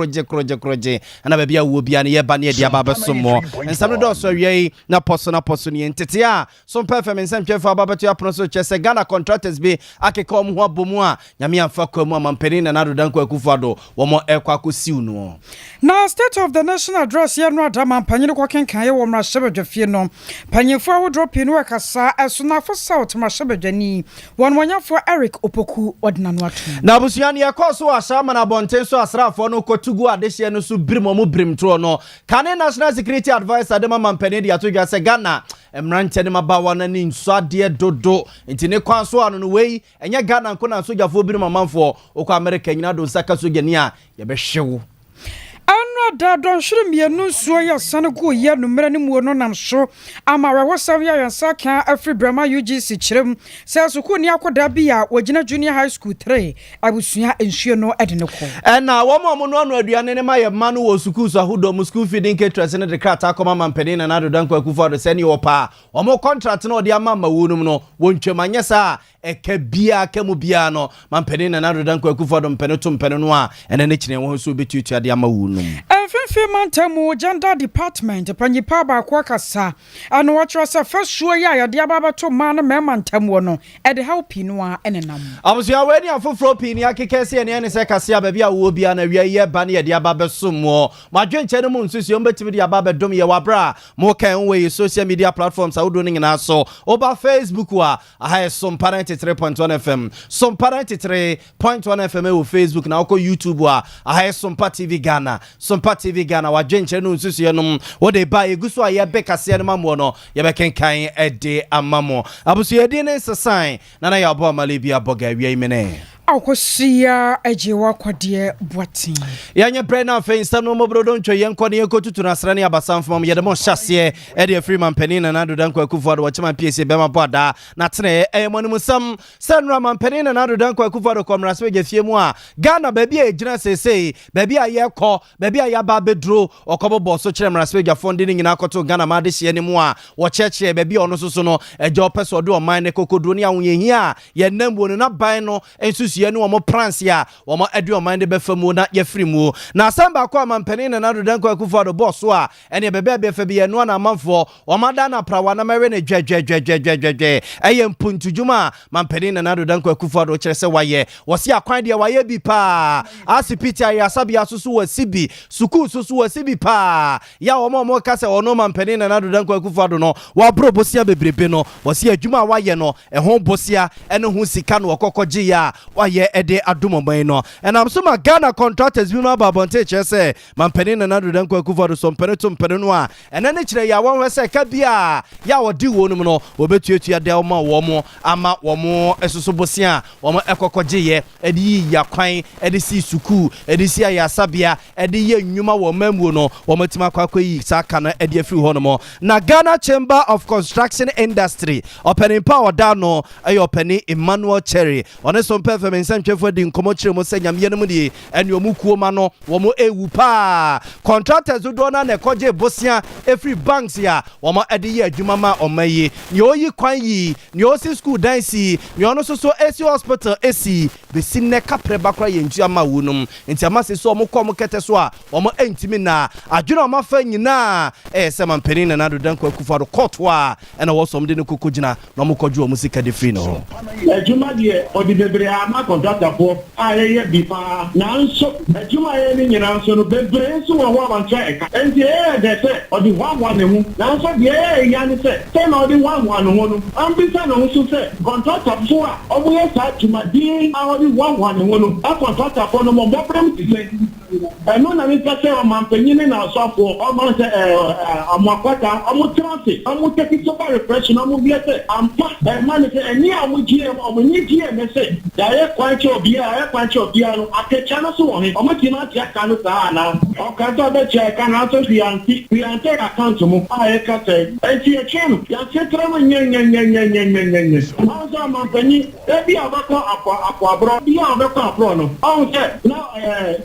kroje ana ba bia wo bia ne ye ba ne dia ba besomo ensam do so wie na poso ne ntete a Sompa FM nsam twefo ababeto apono so chese Ghana contractors be akeka om ho abomu a nyame amfa kwamu amampeni na nadodanko akufado wo mo ekwa akosiu no na state of the national address ye no adama panyine kwa kenkan ye wo mra shebedwafie no panyefo a wo drop in we kasa eso na fo south ma shebedwani wonwanyafo Eric Opoku odinano atu na abusuani ye koso Ashaiman abonten so asrafo no kotugu adehye no so birimo mu brimtro no kane national security advisor de mampeni de atodwa se Ghana emrante ne mabawa na ni nsuade dodo ntine kwanso anu no wei enye Ghana nko na sojafo birimo manfo okwa America nyina do saka sojani a ye behyewo Anwa da don shiri mienu suo ya sanugo ye numere ni muo no nam so amara wasavia ya saka afri brama UGC chirem se suku ni akoda bia wagina junior high school 3 abusua ensuo no edene ko na womo no anu aduane ne maye manu wo suku so ahudo mu school feeding caterers ne de krata akoma mampeni na nado danko akufo do se ni opa omo contract no de amama wonum no wontwemanye sa eka bia kemu bia no mampeni na nado danko akufo do mpene to mpene no a ene ne kine wo so betutu de ama wonum Enfefe mantamu gender department panyipa ba kwa kasa anu watrasa first show ya de ababa to man me mantamu no e de help no a enenam abusia we ni afofro pini akekese ne se kase ababi a wo bia na wie ye ba ne de ababa somo madwenche ne mu nsusu ombetimi de ababa dom ye wabra mo kan we social media platforms awdo ne nyina so oba Facebook wa aha Sompa 93.1 FM Sompa 93.1 FM wo Facebook na ko YouTube wa aha Sompa TV Ghana Sompa TV Ghana wajenche no nsusu ye nom wo de ba eguso a ye bekase ne mamo no ye bekenkan ede amamo abusu ye di ne sesan na ya bo amalebi aboga wie imene akosia ejewa kwade boatin yanye brena fe instam no mobrodo ntwe yenko ne yekotutu na srane abasamfom ye de mo hyase e de Freeman Penny na nado danko akufado wachema PSA bema boada na tene monum sam senra man Penny na nado danko akufado komraswe gefie mu a Ghana baby e gina sesei baby a yekọ baby a yaba bedro okobo boso kire mraswe gafonde ni nyina akoto Ghana ma de hye ne mu a wo cheche baby ono soso no eje opeso de o man ne kokodo ne awonyehia ye nambo no na ban no ensusu ye ne omo pranse ya omo ade o man de befamu na ye frimu na samba kwa mampeni na nado danko akufado boss a ene bebe be fa bi ye no na manfo omada na prawa na mewe ne dwedwedwedwedwedwe eye mpuntujuma mampeni na nado danko akufado kire se waye wosi akwan de waye bi pa asipiti ya sabia susu wasibi suku susu wasibi pa ya omo kase ono mampeni na nado danko akufado no wa bro bosia bebrebe no wosi adwuma waye no ehon bosia ene ho sika no okokoje ya waye ede adumoman no and am so ma Ghana contractors bi no ababonte chese mampeni na nado danko akufado so mpene to mpene no a ene ne kire ya won wese ka bia ya wodi wonum no obetuatua de ma wo mo ama wo mo esoso bosia wo mo ekokoje ye ede ya kwan ede si suku ede si ya sabia ede ye nnwuma wo mamu no wo matima kwakoyi saka na ede afiri ho no mo na Ghana Chamber of Construction Industry opening power down no ayo opening Emmanuel Cherry one Sompa FM nsantwefo di nkomo kire mo sanyam ye no di ene omu kuoma no wo mo ewu pa contractors do na ekoje bosia every banks ya wo mo ede ye adwuma ma omaye ni oyi kwan yi ni osi school dansi ni ono so AC hospital AC be sinne kapre bakra ye ntua ma wonum enti amase so mo kom kete so a wo mo entimi na adwuna ma fa nyina se mampeni na nado danko akufado court wa ena wo som de ne kokogina na mo kodwo o musika de free no adwuma de odi bebre ama contractor for ayeye bi pa na nso adwuma ye ni nyina nso no bebre nso wo ho abancha eka enti de se odi wa ne hu na nso de ya ni se na odi wa no ho no ambisa no nso se contractor for a omo ye sa adwuma di odi wa ne ho no a contractor for no mo problem ti se no na mi se o mampanyini na so for omo se amakwata omo trance omo take so far repression omo bi se ampa man se eni amu GM omo ni GM se ya ye kwancho obia no akecha no so wo he omo ti na ti aka no sa na o ka to be check na so fi anti account mo a ye ka se enti e chen ya se trama nye so mampanyini e bi abako abro bi abako abro no o se na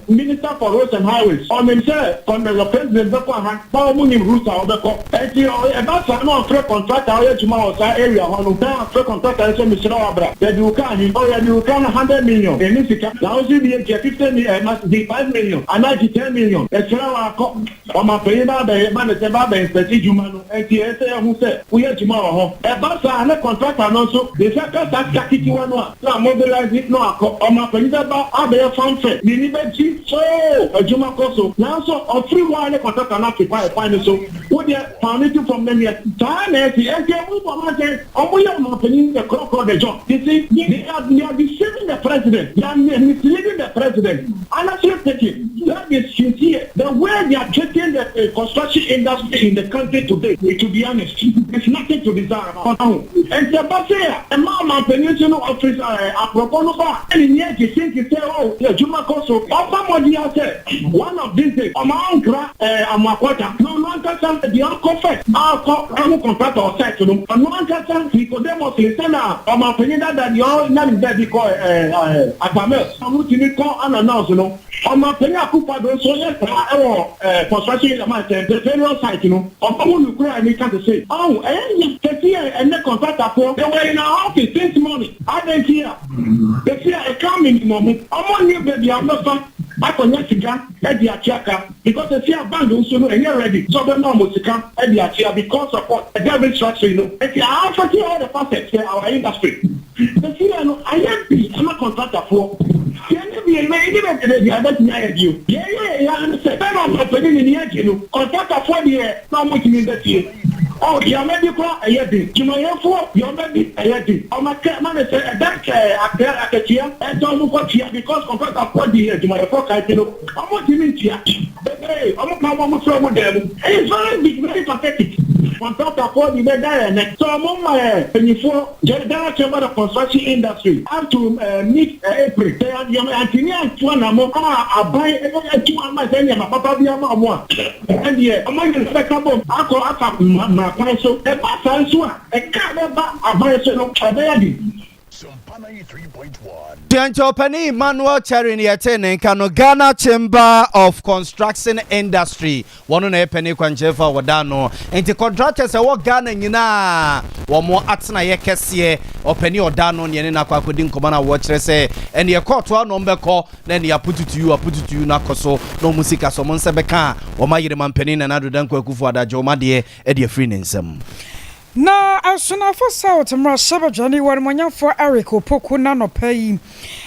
minister for roads and highways o me say from the president bako ha ba mo ni route a obeko enti e ba sa no free contractor o ye juma o sa area ho no na free contractor so mi sira abra ya di uka ni o ya di uka na 100 million. And this is now also be 50 million, must be 5 million, and 10 million. That's why on my pay by the man is about the specific human and TSA who said, we are tomorrow. About a contract and also the second that's Kaki one. So mobilize it no on my pay about other function. The liberty so a Juma Koso. Now so a free one contract and occupy a final so would you found it from them yet? Time as the we are not the clock on the job. You see, they are deceiving the president. They are misleading the president. And that's what that is sincere. The way they are treating the construction industry in the country today, to be honest, there's nothing to desire about. And the Basia, a Mama Peninsula office, a proposal, and in yet you think you say, oh, the Juma Koso, one of these days, a Mankra, a Makwata, no one can the uncle fact, our contract or set to them, and one can he could demonstrate on my opinion that you all not that because Abamel, I'm looking to call unannounced, you know. On my opinion, I could pardon so yes, construction in the federal site, you know, or someone who cry me can't say, oh, and the contractor for they were in our office this morning. I didn't hear. They see a coming moment. I'm on you, baby, I'm not back on Mexican, Eddie Achaka, because they see a band also and you're ready. So the normal to come, Eddie Achaka, because of what a government structure, you know. If you are for all the facets in our industry, they see, I'm a contractor for. Yeah, I'm putting in the edge, you know. Contractor for the year, not much in the year. Oh, you're maybe for a year. You know, for you're maybe a year. Oh, my man is a back at the chair and don't look what here because contractor for the year to my pocket, you know. I'm what you mean here. Hey, I'm not one from them. It's very big, very pathetic. Contractor for the year. So I'm on my before General Chamber of Construction Industry. I have to meet April. You're one among I buy 2 months and my papa be a one. And yeah, among the second I call up my pencil, a pass and so a car about a bicycle. Sompa 93.1. Tiancho Penny Manuel Charin Yatene Kano Ghana Chamber of Construction Industry. One on a penny Kwanjefa Wadano. And the contractors are what Ghana Yina. One more Atsana Yekesie or Penny or Dano Yanina Kwakudin Komana watch say. And your court one number call, then you put it to you, I put it to you Nakoso, no musica, so Monsebeka, or my man Penny and Adu Danko Kufuada Jomadi, Eddie Freenensem. Na asuna for south mra shaba jani war manya for Eric opoku na no pay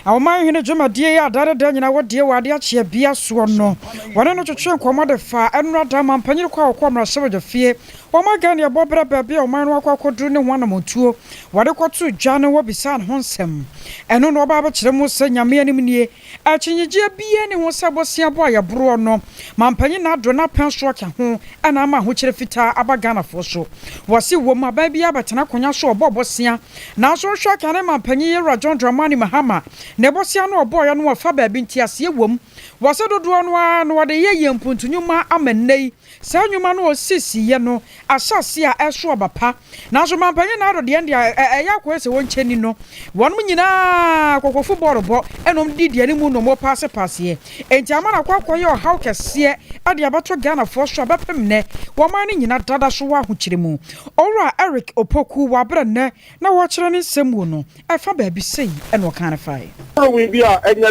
awman hene djuma die ya dada nyina wode wade a chia bia so no wone no twetwe nkomo de fa enra da man panyir kwa mra shaba jafie o magani ya bobra bia o man wakwa kodru ne hwana motuo wade kwotu dwane wo bisa ho nsem eno no ba ba kire mu se nyame anim nie achinyije bia ne ho sabosia bo ya bro no man panyir na do na penso ka ho ana ma ho kire fita abagana fo so wasi ma baby abatena konya so obobosia na so hwa kane mampanyi Yera John Dramani Mahama ne bosia no oboya no wafa baabi ntiase wom wase dodo no wade ye mpuntunyuma amennei sa nyuma no osisi ye no asase a eso obapa na so mampanyi na ado de eya kwese woncheni no wonum nyina kokofu borobo enom didi ne mu no mo passe enti amana kwakoye o haw kese ade abato Ghana fo so abapem ne wo man nyina dada so wa hokyire mu ora Eric opoku wabrane na wo kire ne semu no efa baabi sei e no kan fai we bia enya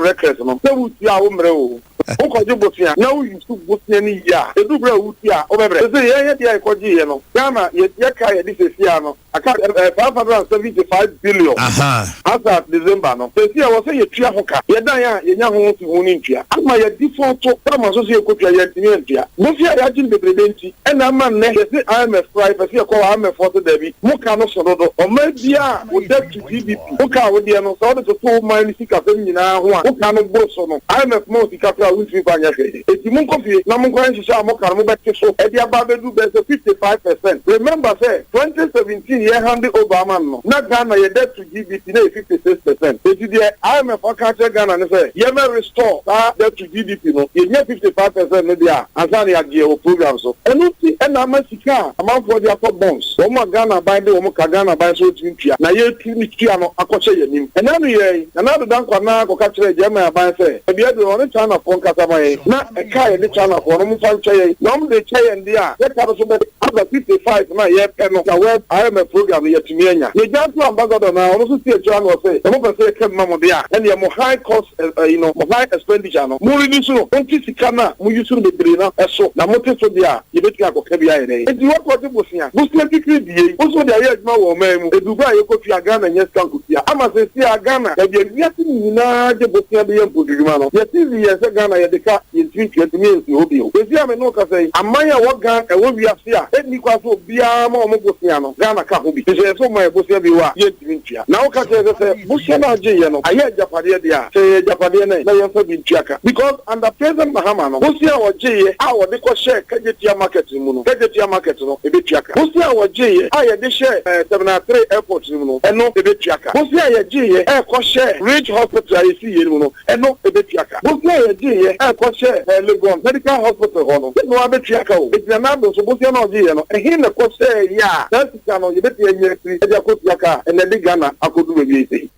records no se wuti a wo mre o ukoje bosia na wo yusu bosia ni ya edu bra wuti a obebre se ye dia ikoji ye no Ghana ye ka ye disesi no aka 575 billion as at December no se sia wo se ye tua hoka ye dan ya ye nya ho ti ho ni ntua ama ye default to kama so se ye kotua ye ti ntua bosia ya jin bebrebe ena man ne ye se IMF price se ko IMF for Debbie muka no so dodo o ma bia wo debt to GDP muka wo de no so do to man sika fam nyina ho a muka no bo so no IMF mo sika fra wo fi kwanya hwe eti mun ko fi na mun ko nshisha muka no be so e dia ba be do be 55%. Remember say 2017 ye handed Obama no na Ghana ye debt to GDP na 56%. Eti dia IMF akache Ghana ne say ye me restore that debt to GDP no ye 55% no dia ansani ya gie o program so enuti ena masika amanfo dia for bonds o mo Ghana buy de o mo ka Ghana buy so tintua na ye tu ni tua no akoche ye nim ena no ye na do dan kwa na ko ka kire je ma buy say e bia do on China for nkasa ma ye na e ka ye de China for no mo fa nche ye no mo de che ye ndia ye ka so be after 55 na ye pe no na web IMF program yet to me. You just to ambassador now, also see a channel say, the moment say come mama there, and you have high cost, high expenditure. More in so, don't you see Kana, who you should be brainer, so, now what is there, you bet you have a heavy eye. And you what you was here, Muslim degree, also the idea now, man, the Dubai, you go to Ghana, and yes, come to here. I must say, Ghana, that you're getting the Bosnia beyond Pudimano. Yet, yes, Ghana, the car in 20 minutes, you will be. If you have no say, Amaya, what Ghana, and what we have here, let me go to Biamo, Bosniano, Ghana, Kahubi. So my Bosnia, yet, now, Bosnia, I hear Japadia, say Japadia, I have been Chaka. Because under President Mahamano, Bosnia or J, our Nico share, Kajetia market, Kajetia market, no, a bit Chaka. Bosnia or J, I had the share, 73 airports, and no, a bit Chaka. Bosnia J, air share, Ridge Hospital, I see, and no, a bit Chaka. Bosnia J, air share, Legon, Medical Hospital, no, a bit Chaka. It's the number, so Bosnia or J, and him, of course, say, yeah, that's the channel, you bet you and the Ghana, I could do it.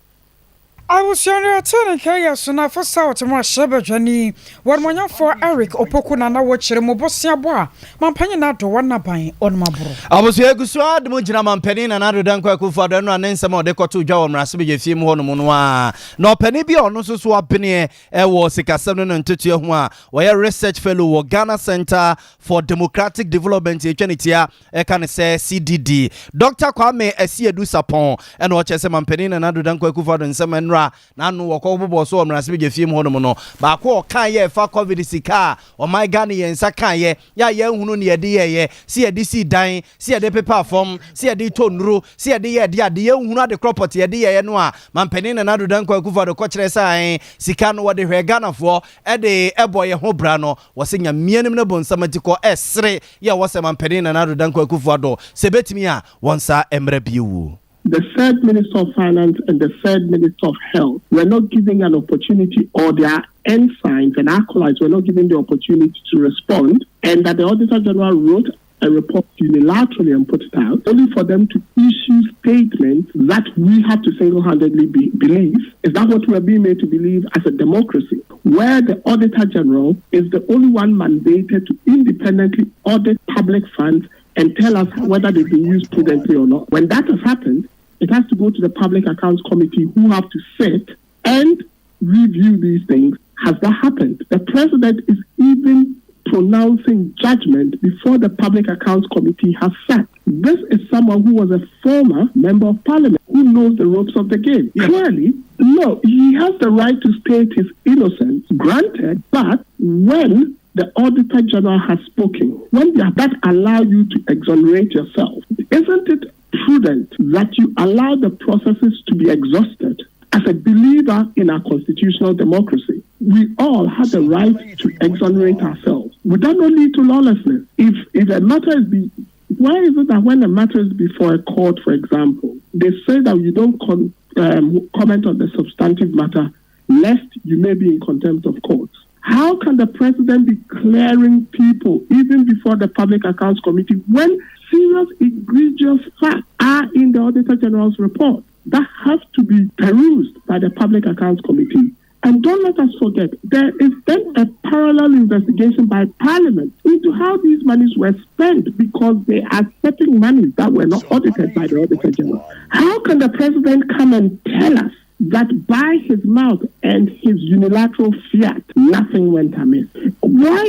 I was younger at 10 Kaya Suna for South to my Shabajani. One more for Eric Opokuna, watch Mobosia Bois, Mampana to one buying on my bro. I was here to swad Mujina Mampenin and Adu Danko for the and some of the Cotu John Rasibi, Fim Honomunwa. No penny beyond, no so swap penny, was a Cassanon and Tutua, where research fellow Ghana Center for Democratic Development, Chenitia, can say CDD. Dr. Kwame Esia Dusapon, and watch as a Mampenin and Adu Danko for and some Nanu wakobo so mrasibi je fie mu no ba ko kan ye fa covid sika o my Ghana ye nsa kan ye ya ye hunu ne ye de ye si ye de si dan si ye de paper form si ye de tonuro si ye de ye de ye hunu ade property ye de ye no a mampeni na nadu dan kwa kufa de ko kire sai sika no wode hwe Ghana fo e de ebo ye ho bra no wo se nya mianim ne bonsamati ko esre ye wo se mampeni na nadu dan kwa kufa do se betimi a wonsa emra biwu. The third Minister of Finance and the third Minister of Health were not giving an opportunity, or their ensigns and acolytes were not given the opportunity to respond, and that the Auditor General wrote a report unilaterally and put it out, only for them to issue statements that we have to single-handedly believe. Is that what we are being made to believe as a democracy, where the Auditor General is the only one mandated to independently audit public funds and tell us whether they've been used prudently or not? When that has happened, it has to go to the Public Accounts Committee, who have to sit and review these things. Has that happened? The President is even pronouncing judgment before the Public Accounts Committee has sat. This is someone who was a former member of Parliament, who knows the ropes of the game. Yeah. Clearly, no, he has the right to state his innocence, granted, but when the Auditor General has spoken, when that allow you to exonerate yourself, isn't it prudent that you allow the processes to be exhausted? As a believer in our constitutional democracy, we all have the right to exonerate ourselves without no lead to lawlessness. If a matter is why is it that when a matter is before a court, for example, they say that you don't comment on the substantive matter lest you may be in contempt of court? How can the President be clearing people even before the Public Accounts Committee when serious, egregious facts are in the Auditor General's report? That has to be perused by the Public Accounts Committee. And don't let us forget, there is then a parallel investigation by Parliament into how these monies were spent, because they are spending monies that were not audited by the Auditor General. How can the President come and tell us that by his mouth and his unilateral fiat, nothing went amiss? Why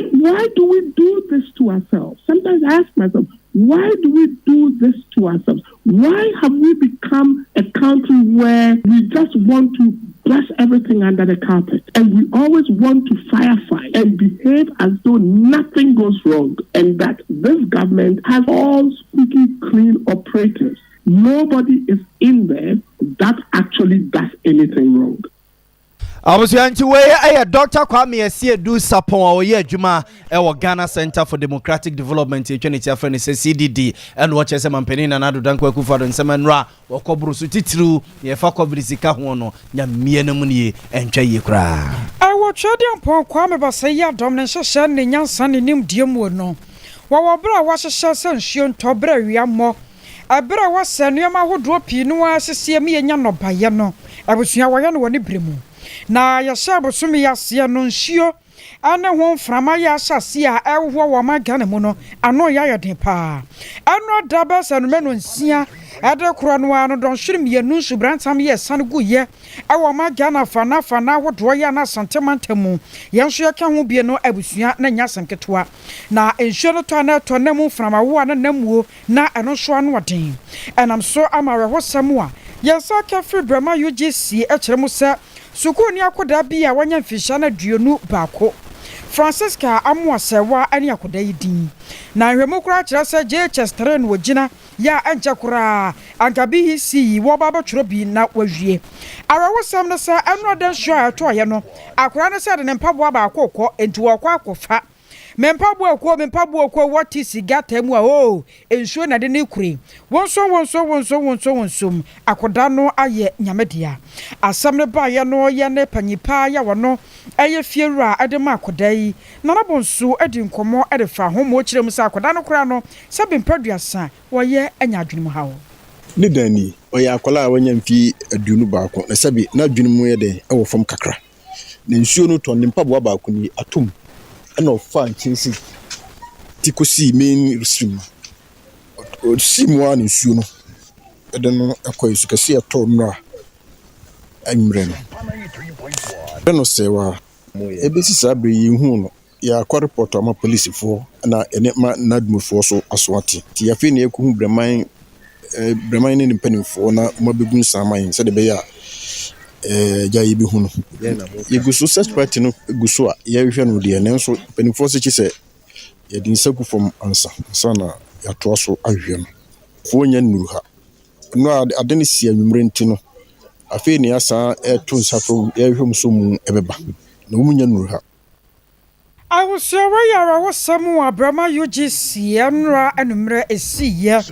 do we do this to ourselves? Sometimes I ask myself, why do we do this to ourselves? Why have we become a country where we just want to brush everything under the carpet, and we always want to firefight and behave as though nothing goes wrong, and that this government has all squeaky clean operatives? Nobody is in there that actually does anything wrong. I was going to wear Dr. Kwame Esia Dusapon or Juma or Ghana Center for Democratic Development, Trinity friend is CDD, and watch as a Mampenin and Adu Danko Kufa and Semanra or Cobrusu Titru, ye Fako Brisika Hono, Yamianamuni, and Chayikra. I watch Adian Paul Kwame Basaya, Domination Shan, and young son in him, dear Mono. While Bra was a shasson, she on Tobre, we are more. I better was send your ma who drop you no as see me and Yano Payano. I was your Wayan one Brimu. Na ya sabo sumi ya sia non shio ane ho frama ya asase a ewo wo ma Ghana mu no ano ya yeden pa eno da ba sanu menu nsia ade kro no ano don hwere mienu subrantam ye sane gu ye ewo ma Ghana fana wodo ya na santemantamu yenso ya ka ho bie no abusua na nya sanketwa na enhwe no to na to na mu frama wo na namuo na eno so ano den enam so amare ho samu a yensa ka free brama UGC e kire mu se sukuni akoda bia wanya mfisha na duonu baako Francisca Amuasewa ani akoda yidin na hwemu kura kire se JHS 3 no wogina ya anja kura angabi hisi wo baba tworo bi na wawie arawosam no se eno den hwo a to ye no akura no se de ne mpaboa baako kɔ enti wo kɔ akofa mempaboa ko wati sigata mu a o ensuo na de ne kure wonso akoda no aye nyamedia asam ne ba ye no ye ne panyipa ya wono eye fiewura ade ma akoda yi na nabonso edi nkomo ede fa homo kirem sa akoda no kura no sabe mpaduasa wo ye anya adwene mu hawo ne dani oya akola wanya mfi adunu baako na sabe na adwene mu ye de ewo fam kakra na ensuo no to ne mpaboa baako ni atom no fan chinsi tikosi main stream o simwa ni nsuo no ede no akoy su kase ato no amre no sewa ebesi sabre yi hu no ya akwa report ama police fo na ene ma nadmufo so aswati ti ya fe ne ekuhu breman ne mpanimfo na mabegun saman se de be ya jayi bi hunu yeguso search party no guso a yehwe no de nenso penifo se chise ye din sagu from ansa na ya to so ahwe no fo nya nuru ha no adene si anwumre nti no afi ne asa to nsafo yehwe mso mu ebeba na wo nya nuru ha I was yara was some Brahma UGC Enra anumre esiye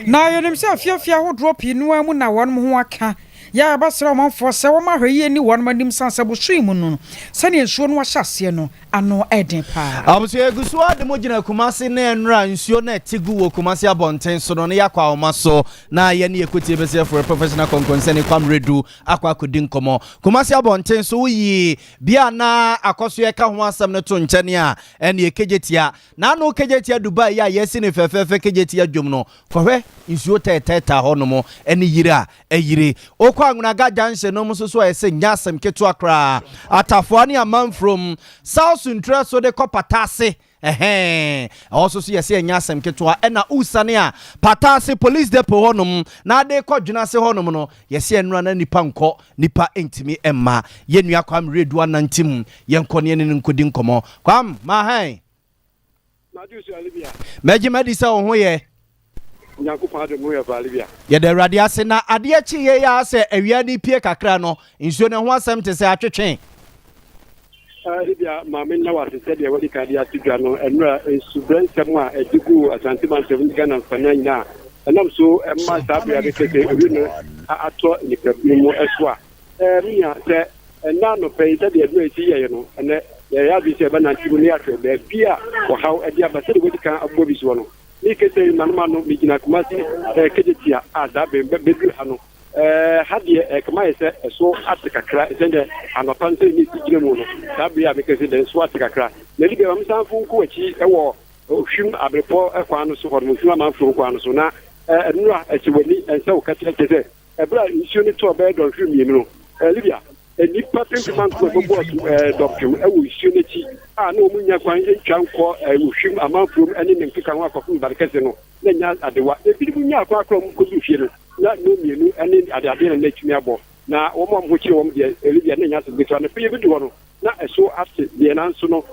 na yenim se afia ho drop inu amu na won ho aka ya basra manfo se wo ma hwe ni won manim sansa bo hwim no sane ensuo no ahyase no ano eden pa abuso eguso ade mo gina kumase na enra nsuo na etigu wo kumase abonten so no yakwa awoma so na ye ne ekotie bese for professional concern kwamredu akwa akodi nkomo kumase abonten so yi bia na akoso ye ka ho asam ne to nkyane a ene ekejetia na no kejetia Dubai ya yesi ne fefefe kejetia dwom no kohwe nsuo teteta ho no mo ene yira eyire okwa nguna gajanse no muso so ese nyasem ketu akra atafoani amam from South Central so de kopatase also see yesi nyasem ketu ena usane a patase police depot honum na de kodwuna se honum no yesi enura na nipa nko nipa entimi emma yenua kwam redu anantim yenkone ne nkodi nkomo kwam ma han meji medisa wo ho ye nyakupa de moya balibia ye de radiase na ade achi ye ya se awia ni pie kakra no nsuo ne ho asem te se atwetwen libia maame na wase se de wadi kadi atigwa no enura subrensem a edigu asante man 7 Ghana fanya nyina enam so emma sabu ya keke ewi no ato ni mu eswa miya se na no pe se de edu eti ye no ene ya bi se ba na tibu ni atwe be bia wo haw edi abase de wadi kan abobi so no ikete manmanu bigina kumasi kejetia azabe bedu hano hadie kama ese so atikakra sende anopanse ni sigire mu no sabe ya mekese de so atikakra na libe am sanfu nko achi ewo hwim abrepo ekwa no so hono hwim amanfo kwa no so na enura achiwani ense o katia kese ebra nsuo ni to be do hwim yemi no libia eni patin man ko bo doctor ewo nsuo ni chi na omunya kwan etwa nko hwim amanfo eni ne nkika ho akofo barkese no na nya adewa ebi munya akwa akro mu ko du fie no na no mienu eni ade na natumi abo na wo mo ho kire wo de elibia na nya so beto na pe bi do no na eso afte de na nso no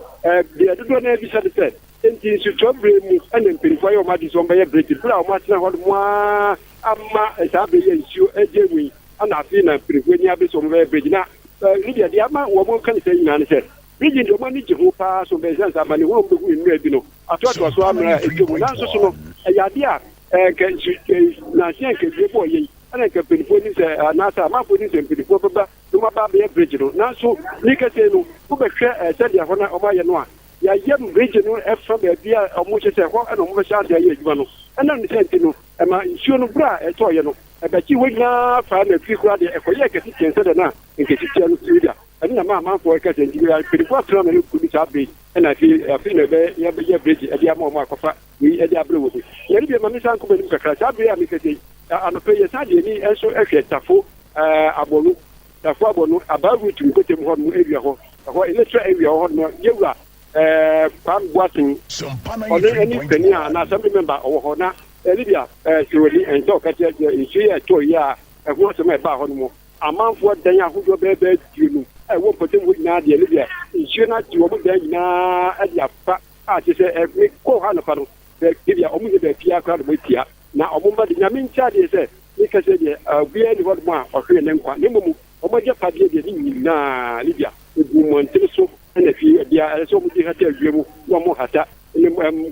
de dodo na bi sade se enti su to bremu ene mpirifo yo ma di so mba ye breki bra o ma tena ho mo amma sabe ye nsuo ejemu ana afi na mpirifo ni abe so mba ye breki na libia de ama wo mo kan se nyina ne se bridge ndo mani jihu pa so be sense amani wo mbe ku inu ebi no ato so amra ejemu na nso so no ya dia na sien ke before ye ana ke pelifo ni se na sa ma fo ni se pelifo ba no ma ba be bridge no na so ni ke se no ku be hwe se dia ho na o ma ye no a ya yem bridge no e fa be bia o mo che se ho ana mo be sha dia ye ejuma no ana ni se no e ma nsuo no bra e to ye no e ba chi we na fa na fi kura de e ko ye ke ti se de na nke ti no ti dia ɛne na ma for ka sɛ nti ya pedifo atena na ku bi sa be na afi na be ya be bridge ɛde ama ɔmo akɔfa wi ɛde abrɛ wo yɛre bi ma mi san ko bɛ nim kakra sa be ya mi kɛse anɔpɛ yɛ sa de ni ɛso ɛhwɛ tafo abɔnu abaru tu kote mu hɔ no area hɔ electric area hɔ no yewura Pam Boating ɔne ani pani a na assembly member ɔwɔ hɔ na Libya siroli ɛnso kɛtɛ nsuo yɛ tɔ yi a ɛho asɛm a ɛbaa hɔ no mu amanfoɔ dan ahodoɔ bɛɛbɛɛ die no ɛwɔ mpɔtam hɔ nyinaa deɛ Libya nsuo no ate wɔn dan nyinaa ɛde afa a kyerɛ sɛ ɛme kɔɔ ha nofa no Libya ɔmo nyɛ baabi akora de wɔatia na ɔmo mba de nyame nkyɛdeɛ sɛ ne kɛsɛ deɛ obiara ne hɔ nom a ɔhwɛ ne nkwa ne mmom ɔmo agya padeɛ deɛ ne nyinaa Libya egu mmɔntene so ɛna fi deɛ ɛsɛ ɔmo de hata awie mu na ɔmo hata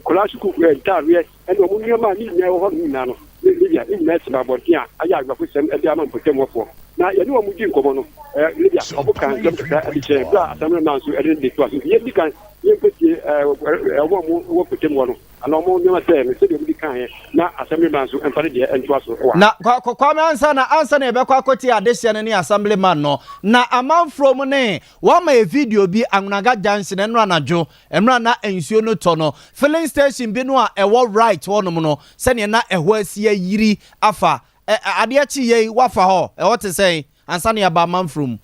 kola sukuu ntaareɛ ɛna ɔmo nneɛma a ne nyinaa wɔ hɔ no nyinaa no Libya ne nyinaa si abɔnten a ayɛ agbafo sɛm ɛde ama mpɔtɛmɔfoɔ na yɛne ɔmo di nkɔmmɔ no Libya ɔmo kan nsɛm kakra ɛde kyerɛ bere a asɛm no nan so ɛde de to a so yɛdi kan yɛmpɛtie ɔmo wɔ pɔtɛmɔ no ana ɔmo nneɛma sɛ no sɛdeɛ ɔmo di kan yɛ na asɛm no nan so ɛmfa ne deɛ ɛntoa so wɔ na kwame ansa na yɛbɛkɔ akɔti adehyɛ no ne assemblyman no na amanfro mu ne wɔma video bi Angunaga Junction ɛno anadwo ɛno na nsuo no tɔ no filling station bi no a ɛwɔ right wɔnom no sɛnea na ɛhɔ asia yiri afa adeɛ kyi yɛ wafa hɔ ɛwɔ te sɛ ansa na yɛba amanfro mu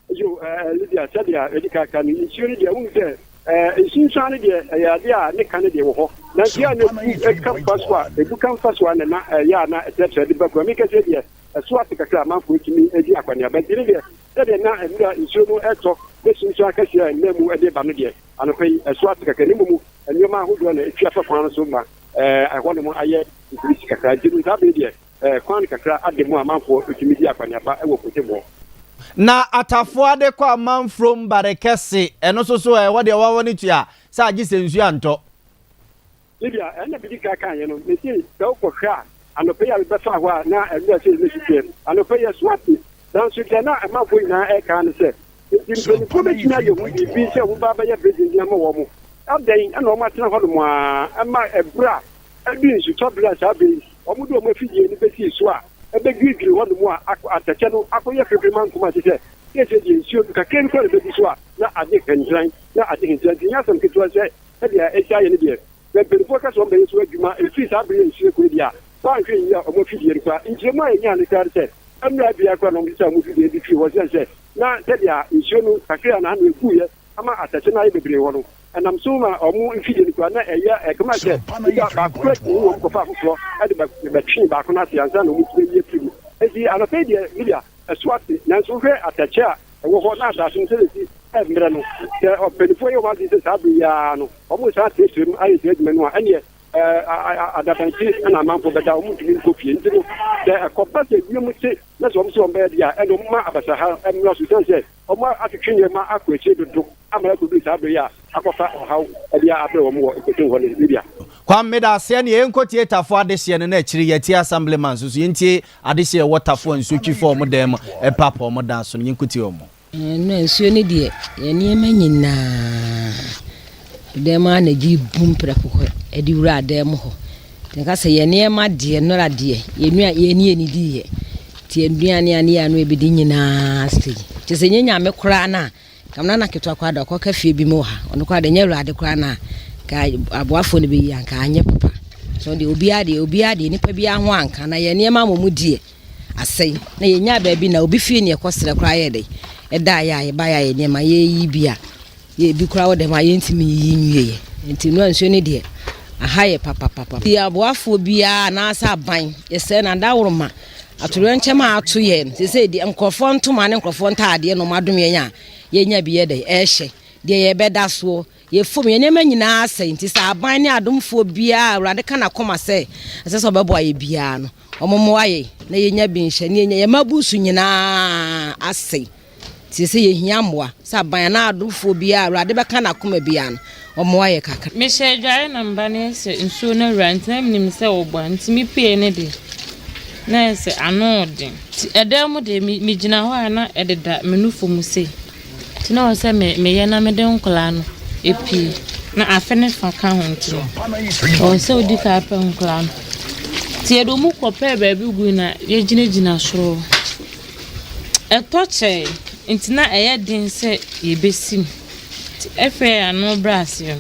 yo Lydia sɛdeɛ ɛdi kaka no nsuo no deɛ wohu sɛ nsunsuane deɛ ɛyɛ ade a ne ka ne deɛ wɔ hɔ na ntia ne ɛka mfa so a ɛbuka mfa so a ne na ɛyɛ a na ɛtɛtɛ de bɛkɔ meka sɛ deɛ ɛso ate kakra amanfoɔ tumi adi akwaneaba nti ne deɛ sɛdeɛ na ɛmira nsuo no ɛtɔ ne sunsuan akɛseɛ a ɛnna mu ɛde ba no deɛ anɔpɛ yi ɛso ate kakra ne mmom nneɛma ahodoɔ na ɛtwi afa kwan no so ma ɛhɔ ne mu ayɛ nkurisi kakra nti no saa bere deɛ kwan kakra ade mu amanfoɔ tumi di akwaneaba ɛwɔ kotebɔ na atafoɔ ade kɔ amanfro mbarekɛse ɛno so ɛwɔ deɛ wɔwɔ ne tua sɛ agye sɛ nsuo antɔ Libya ɛna bi di ka kan yɛ no mesi sɛ wokɔhwɛ a anɔpɛ yi a bɛfa hɔ a na ɛwura sɛ ɛmɛsi twɛ anɔpɛ yɛ soate nanso deɛ na amanfoɔ nyinaa ɛka no sɛ mpanyinfoɔ bɛtumi ayɛ ho biribi sɛ woba bɛyɛ president ama wɔ mo adɛn ɛna ɔmo atena hɔ nom a ɛma ɛberɛ a ɛdi nsutɔ berɛ a saa bere yi ɔmo de ɔmo afidie no bɛsii so a ɛbɛgirigiri hɔ nom a atɛkyɛ no akɔyɛ fɛfɛma nkoma te sɛ yɛsɛ deɛ nsuo no kakra no kɔ ne bɛdi so a na ade hɛntran nti nyɛ asɛm ketewa sɛ ɛdeɛ ɛsi ayɛ no deɛ mpanyinfoɔ ka sɛ ɔmo bɛyɛ so adwuma ɛfiri saa bere nsuo kɔ di a baanhwɛ yi a ɔmo afidie no kora nkyerɛmu a yɛnya ne kra sɛ ɛmmerɛ bia kora na ɔmo sɛ ɔmo fidie bi firi hɔ sɛ na sɛdeɛ nsuo no kakra na ano ɛguiɛ ama atɛkyɛ no ayɛ bebree hɔ no ɛnam so ma ɔmo mfidie no kora na ɛyɛ ɛkama sɛ baako kora tumi wɔ nkɔfa afoforɔ ɛde bɛtwe baako no ase ansa na ɔmo tumi yɛ firi mu enti anɔpɛ deɛ media ɛso ate nanso wohwɛ atɛkyɛ a ɛwɔ hɔ na asase no sɛdɛsi ɛmmerɛ no sɛ ɔmpanifoɔ yɛ wɔade sɛ saa bere yiaa no ɔmo saa tiatia mu ayɛ saa adwuma no a ɛneɛ adabankye ɛna amanfoɔ bɛda ɔmo ntumi nkɔ fie nti no sɛ ɛkɔba sɛ wiem te na sɛ ɔmo sɛ ɔmo bɛyɛ deɛ a ɛna ɔmo ma abasaha ɛmmerɛ so sɛn sɛ ɔmo atwetwe nneɛma akɔ akyire dodo ama ɛkɔduru saa bere yi a akɔfa ɔhaw ɛde abrɛ wɔn wɔ ɛkɔtɛm hɔ no Libya kwame da aseɛ ne yɛnkɔtie tafoɔ adehyeɛ no na akyiri yɛtie assemblyman so yɛntie adehyeɛ wɔ tafoɔ nsuo twifo ɔmo dan mu ɛpapa ɔmo dan so no yɛnkɔtie ɔmo no nsuo no deɛ nneɛma nyinaa dan mu na gyi bum prɛko hɔ ɛde wura dan mu hɔ tenka sɛ yɛ nneɛma deɛ nora deɛ yɛnua yɛni yɛni di yɛ tie nduane ane ya no ebidi nyinaa sɛ te sɛ nyanya me kora na kamna na ketwa kwa da kɔka fie bi mu ha ɔno kwa de nyɛ wura de kora na ka aboafo no be yi anka anye papa so de obi ade nipa bi aho anka na ye nneɛma momu die asɛi na ye nya ba bi na obi fie ne ekɔsere kora ye de ɛda ya ye ba ya ye nneɛma ye yi bia ye bi kora wo de ma ye ntimi yi nwie nti no ansuo ne de aha ye papa ti aboafo bia na asa ban ye sɛ na da woroma atoro nkyɛma ato ye no sɛ di nkɔfo ntoma ne nkɔfo ntaade no madom ye nya ye nya bi ye de ɛhye de ye bɛda so ye fom ye nneɛma nyinaa sɛ nti sɛ aban ne adomfo bia awurade ka na koma sɛ ɛsɛ sɛ ɔbɛbɔ aye bia no ɔmomo aye na ye nya bi nhyɛ ne ye mabusu nyinaa asɛ ti sɛ ye hia mmoa sɛ aban na adomfo bia awurade bɛka na koma bia no ɔmo aye kakra me hyɛ dware na mba ne sɛ nsuo na rant na nim sɛ ɔbɔ ntimi pie ne de na sɛ ano de ɛdɛm mu de me gyina hɔ a na ɛdeda menufo mu sɛ ti na ɔsɛ me yɛ na me de nkola no epi na afe ne fa ka ho ntino ɔsɛ odi ka apɛ nkola no ti edo mu kɔpɛ baabi gu na ye gyina soro ɛtɔ kyɛ Intina ɛyɛ den sɛ yebesim. Efe ano brass yo.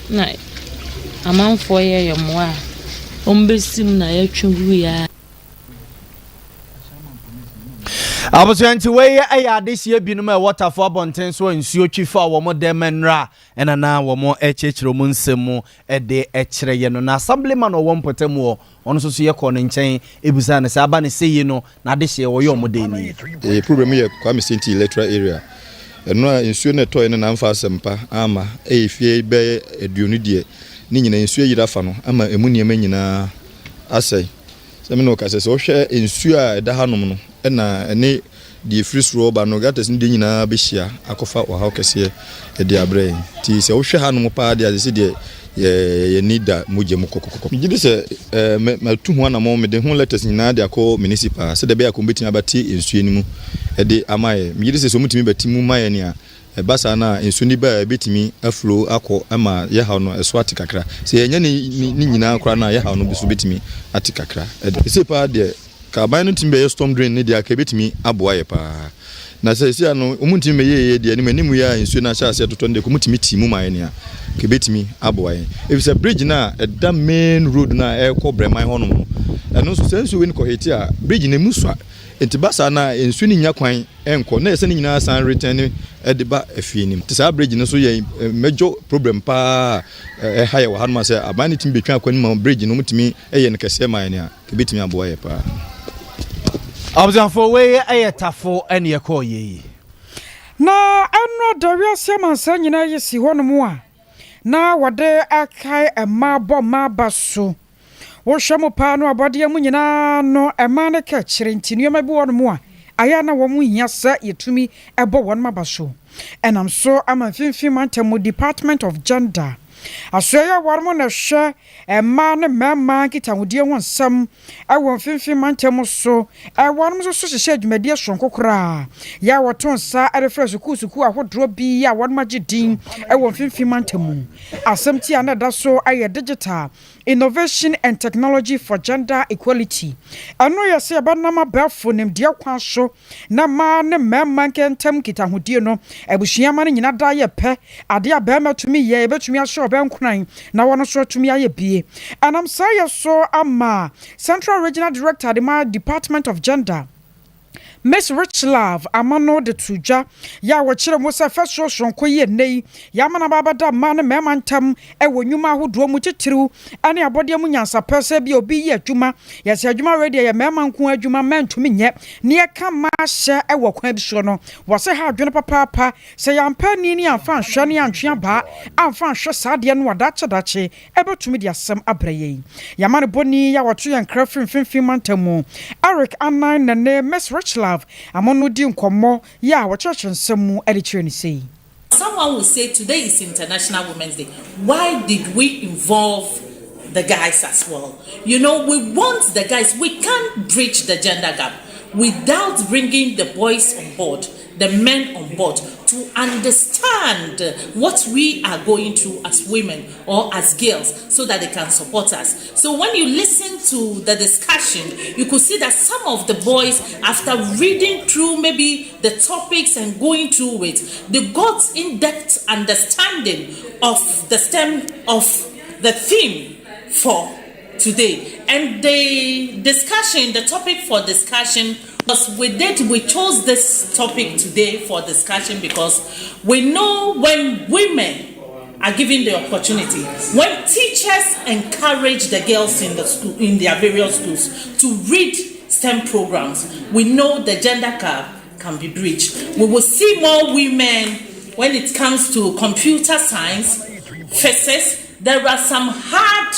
Na amanfo yɛ yɛmwa. Ombesim na yɛtwu ya. Abusuanti we aya adehye binum e waterfall bonten so nsuo twifa wo mo demenra ena na wo mo echechiro mu nsemu de echire ye no na assemblyman wo mpotem wo ono so so ye ko no nchen ebusa ne sa aba ne seyi no na adehye wo ye o mo de ni problem ye kwa mesenti electoral area eno nsuo ne toy ne na mfa asempa ama efie be aduonu die ni nyina nsuo yira fa no ama emu niam nyina asai se me no ka se so hwe nsuo a da hanom no na ene di free roba no gates ndi nyina be hia akofa wa ha kese e di abre ti se wo hwe hanom pa de ase de ye nida muje mukokoko mi gidi se ma tu ho na mo me de ho letters nyina de akọ municipal se de be akọ betin abati nsuo ni mu e de amaye mi gidi se so mutimi bati mu maye ni a basa na nsuo ni ba betimi aflow akọ ama ye ha no eso atikakra se ye nya ni nyina akra na ye ha no biso betimi atikakra e se pa de ka ban no timbe storm drain ne dia ka betimi aboa ye pa na se sia no omuntimi me ye dia ni manimu ya nsuo na sha ase totonde ko mutimi timu maye ni a ka betimi aboa ye if se bridge na da main road na e ko breman ho no no so sensu we ni ko heti a bridge na musua entibasa na nsuo ni nya kwan enko na ese ni nyina san return e de ba afie nim te sa bridge no so ye major problem pa e haye wa hanma se abani timbe twa kwani ma bridge no mutimi e ye ne kese maye ni a ka betimi aboa ye pa Abzanfo we ayetafo ene yeko ye na enro dawia semansa nyina yesi honomu a na wade akai emabo mabaso wo hwemo pa no abode mu nyina no ema ne ka kire ntinuoma bi honomu a aya na wo mu hia sa yetumi ebo won mabaso enam so amamfimfim mantemu Department of Gender Asoya warmo na hwe ema ne mema kita hodie ho nsam ewo mfimfim mantemu so warmo so hye adwumadie sonkokora ya woton sa refresh kusuku ahodro bi ya warmo agedin ewo mfimfim mantemu asɛmti ana da so aye digital innovation and technology for gender equality ano yese abanama bafo nimde kwan so na ma ne mema nkentem kita hodie no abusuama ne nyina da ye pɛ ade abema tumi ye betumi ahye benkunan na wono so tumi aye bie anam say so ama Central Regional Director the Department of Gender Miss Rich Love amano de tuja ya wachire mo se feso sonko ye nei ya mana baba da man memantam e wonwuma ahodo mu titiriw ane abode mu nyansa pese bi obi ye adwuma ya se adwuma radio ya memanko adwuma mentumi nye ne ye ka ma hye e wokwan bi so no wo se ha adwene papa se ya mpani ni amfa nhwe ne antwe ba amfa nhwe saade no wadache dache e betumi de asem abraye ya mane boni ya woto ye nkra fimfim mantamu Eric Anan ne Miss Rich Love amono di nkomo ya wo church nsemu edichire ni sei. Someone will say today is International Women's Day. Why did we involve the guys as well? You know, we want the guys. We can't bridge the gender gap without bringing the boys on board, the men on board, to understand what we are going through as women or as girls so that they can support us. So when you listen to the discussion, you could see that some of the boys, after reading through maybe the topics and going through it, they got in-depth understanding of the stem of the theme for today. And the discussion, the topic for discussion, because we chose this topic today for discussion because we know when women are given the opportunity, when teachers encourage the girls in the school, in their various schools, to read STEM programs, we know the gender gap can be bridged. We will see more women when it comes to computer science, physics. There are some hard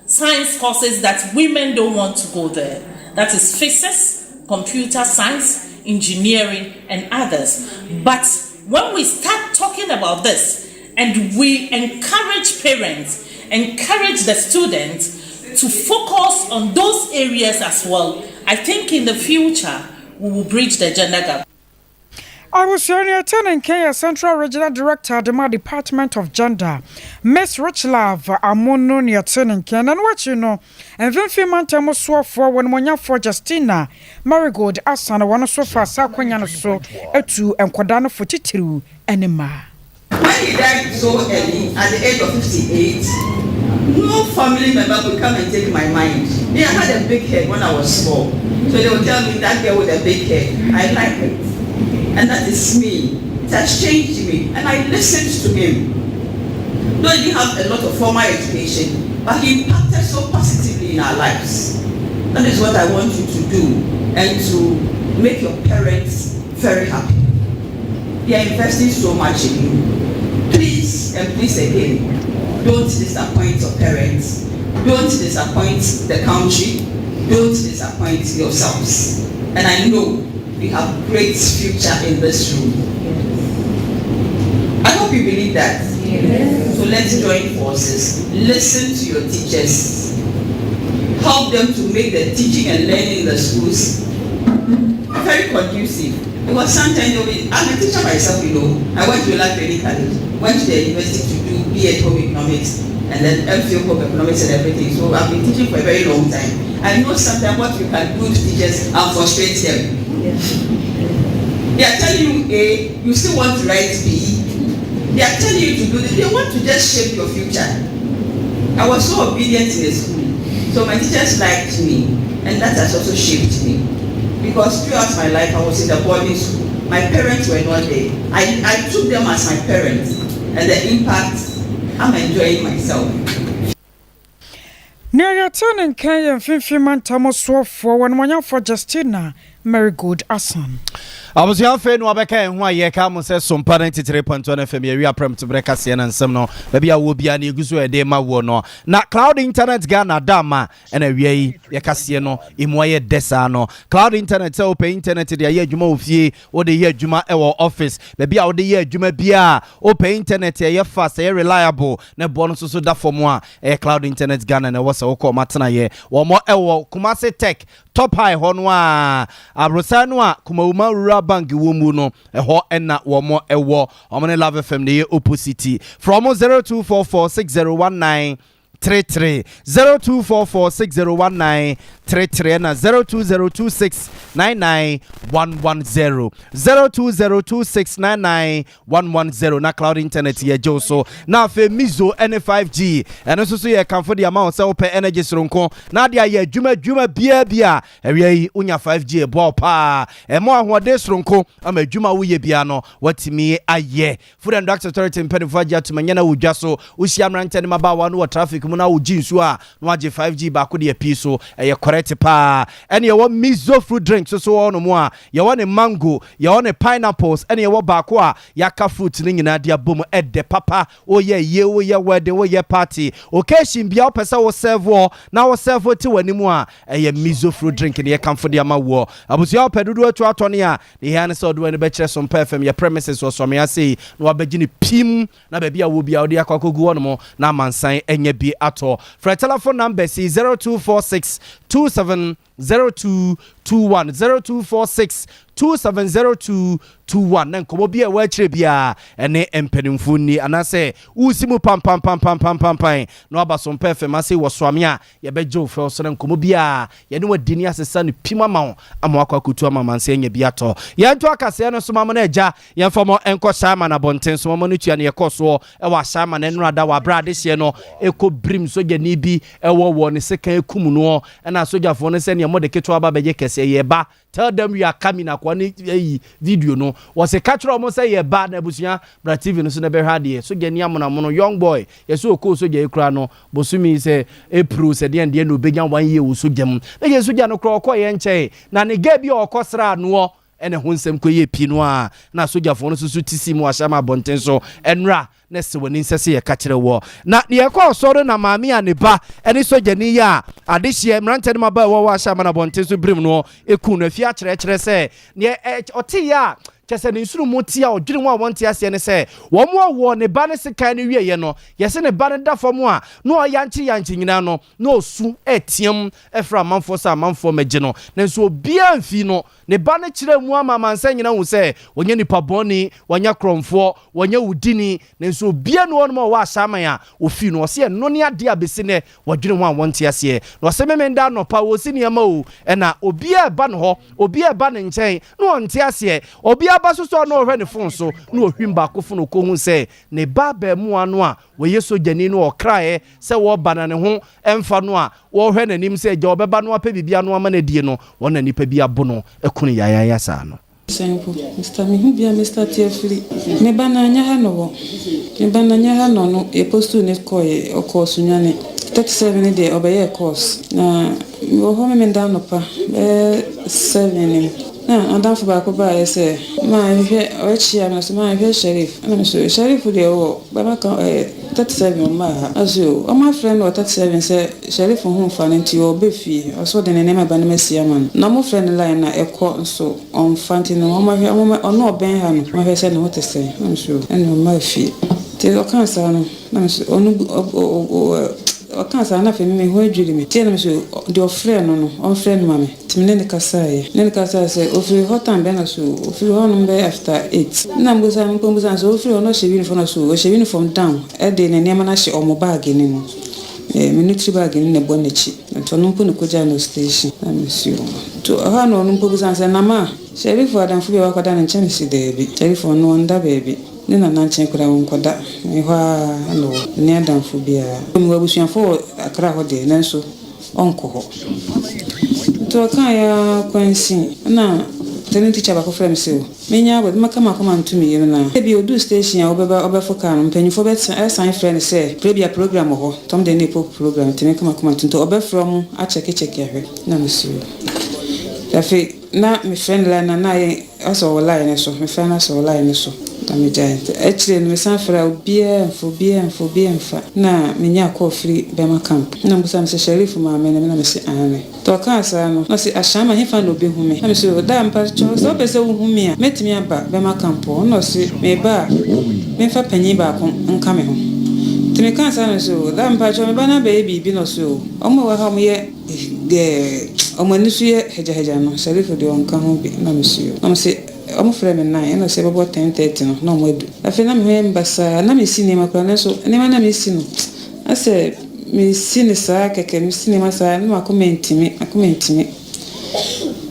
science courses that women don't want to go there. That is physics, computer science, engineering, and others. But when we start talking about this and we encourage parents, encourage the students to focus on those areas as well, I think in the future we will bridge the gender gap. I was attending Kenya Central Regional Director, the Department of Gender, Miss Richlove Amono near attending Ken, and what you know, and then few months for when Monya for Justina, Marigold, Asana, one so far, Saquaniano so, Etu, and Quadano for Titiru, and Ma. When he died so early, at the age of 58, no family member would come and take my mind. Yeah, I had a big head when I was small. So they would tell me that girl with a big head, I like it. And that is me. It has changed me. And I listened to him. Though he didn't have a lot of formal education, but he impacted so positively in our lives. That is what I want you to do, and to make your parents very happy. They are investing so much in you. Please, and please again, don't disappoint your parents. Don't disappoint the country. Don't disappoint yourselves. And I know we have great future in this room. I hope you believe that. Yes. So let's join forces. Listen to your teachers. Help them to make the teaching and learning in the schools very conducive. Because sometimes I'm a teacher myself, you know. I went to a training college, went to the university to do BA home economics, and then MPhil home economics and everything. So I've been teaching for a very long time. I know sometimes what you can do to teachers and frustrate them. They are telling you A, you still want to write B. They are telling you to do this. They want to just shape your future. I was so obedient in the school. So my teachers liked me, and that has also shaped me. Because throughout my life, I was in the boarding school. My parents were not there. I took them as my parents, and the impact, I'm enjoying myself. Near turning Kenya 15 months for one for Justina, Marigold Asan. I was young fan Wabeka and why ye come says Sompa 93.1 FM. We are prem to break us and some no. Maybe I will be an iguzu a dema wono. Na cloud internet Ghana dama and a ye Casiano, Imoye Desano. Cloud internet open internet the year Juma of ye or the year Juma our office. Maybe out the year Juma Bia open internet a year fast, a reliable. Ne bonus so that for moi a cloud internet Ghana and was a oko matana ye. One more ewo Kumase Tech top high honwa Abrosanwa Kumauma Bank Wumuno, a hot and not one more a war. I'm gonna love FM the opposite from 0244601933 0244601933 and 0202699110 0202699110 na cloud internet ye joso na fe mizo N5G and also so ye can for the amount so per energy sronko na dia ye dwuma bia ewe unya 5G e ball pa e mo ahode sronko ama dwuma wo ye bia no watimi aye food and drug authority mpedifagya tumanya na wudwa so usia mrantene mabawa no traffic mu na wujinsu a no age 5G ba ko de piso e correct pa ene ye wo mizo fruit drink so ono mu a ye wo ne mango ye wo ne pineapples ene ye wo ba ko a yaka fruit ni nyina dia bom ede papa o ye wedding o ye party occasion bia opesa wo serve na wo serve ti wanimu a ye mizo fruit drink ne ye kan for dia ma wo abusia opedudu atu atone a ne he ane so do ne be kire Sompa FM ye premises wo so me ase na wabagini pim na ba bia wo bia wo dia kwakogu wono mo na mansan enye bi ato for telephone number is 0246 270221 0246 270221 nan komo bia wa kire bia ene empenimfu ni anase usimu pam no aba Sompa FM ase wo so ame a ye bejo fe so nan komo bia ye ne wadini asesa ne pima ma akwa kutu ama manse enye bia to ye nto akase no so ma na eja ye mfamo enko Ashaiman abonten so ma no tua ne ye koso e wa Ashaiman enu ada wa brade hye no eko brim so je ni bi e wo ne seka ekum no e na sojafo no se ne mo de keto aba beje kese ye ba tell them we are coming akwani video no was a catcher almost say ye bad na busia bra TV no so na be hade so je ni amonamono young boy ye so ko so je ekura no bosumi say April se de ende no begyan 1 year wo so jam na ye so ja no kro ko ye nche na ne ga bi okosra no ene honsem ko ye pi no a na sojafo no so tisi mu Ashaiman bonten so enra na se woni nsese ye ka kire wo na ye ko so do na maami aneba ene sojani ya adehye mrante ma ba wo Ashaiman bonten so brim no eku no afia kire se ne oti ya kese ne nsuru motia odwiri mu a wonte ase ne se wo mo wo ne ba ne seka ne wie ye no ye se ne ba ne da fam a no yanchi nyina no no osu etiem efra manfo sa manfo megye no ne nso obia mfi no ne ba ne kyerɛ mu ama mansa nyina hu sɛ wɔnyɛ nipa bɔne wɔnyɛ krɔmfoɔ wɔnyɛ wudini ne nso bia no ɔnom a wɔ Ashaiman a ofi no ɔse no ne ade a besi ne wadwene ho a wɔnte aseɛ na ɔse memenda nɔpa wɔ si nneɛma o ɛna obia ba no hɔ obia ba ne nkyɛn na ɔnte aseɛ obia ba so so na ɔhwɛ ne phone so na ɔhwim ba kofo no ko hu sɛ ne ba ba mu ano a wɔyɛ sojani no ɔkrae sɛ wɔba na ne ho ɛmfa no a wɔhwɛ n'anim sɛ gya ɔbɛba no apɛ bibia no ama na die no wɔna nipa bi abo no ɛkunu yayaya saa no Senko, Mr. Mihubia, Mr. Tiafri, Mebana Yahano, Mebana Yahano, a post to net coy or course Sunyani, 37 day obey a course. Now, your home and down upper 7. Now, I'm down for back by say, my Ashaiman, my sheriff, and I'm sure sheriff would go, but I 37 as you, my friend or 37 say, sheriff from home fan into your beefy, or so the name of Ashaiman. No more friend line a court so on Fantin or no Benham, my said what to say, I'm sure, and my feet. Till I can't say, I can't say nothing. Me who do me? Tell me so. Your friend no, on friend mommy. Timne kasai. Ne kasai say. Ofi hot and ben so. Ofi hot be after 8. Na mbuza mbuza so. Ofi ono she uniform so. She uniform down. E de ne nema na she omo bag ni mo. Military bag ni ne bonechi. To no mpo no koja no station. Na monsieur. To ha no mpo buza say na ma. Sheriff adam fu be wakada na nche si debi. Sheriff no onda baby. Ne na nanche kura wonkoda me hwa no ne adamfo bia mu abusuafo akra ho de nanso onko ho to kan ya kwansi na tene teacher ba ko frem se o menya bo maka makoma ntumi yeno na e bi odu station a obefo kan mpanyifo be sign friend say previa program ho tom de ne program tene kama ntunto obefro a check ahwe na mesu dafi na me friend la na ye aso line so me friend aso line so I'm giant. Actually, me sanfra obia mfa na menya call free bema camp. Na mbusa se sheriff ma me na me se ane. To ka asa no na se Ashaiman hefa no be hume. Na me se da mpa cho so pese wo hume a metimi aba bema camp. No se me ba me fa panyi ba ko nka me ho. Ti me ka asa no so da mpa cho me ba na baby bi no so. Omo wa ha mo ye omo ni so ye heja no sheriff de onka ho bi na me se I'm friend and nine, and I say about 10:30 no more. I feel I'm here, but I'm a cinema corner, so anyone I'm missing. I say, Miss Sinisa, Miss Cinema, no, I comment to me.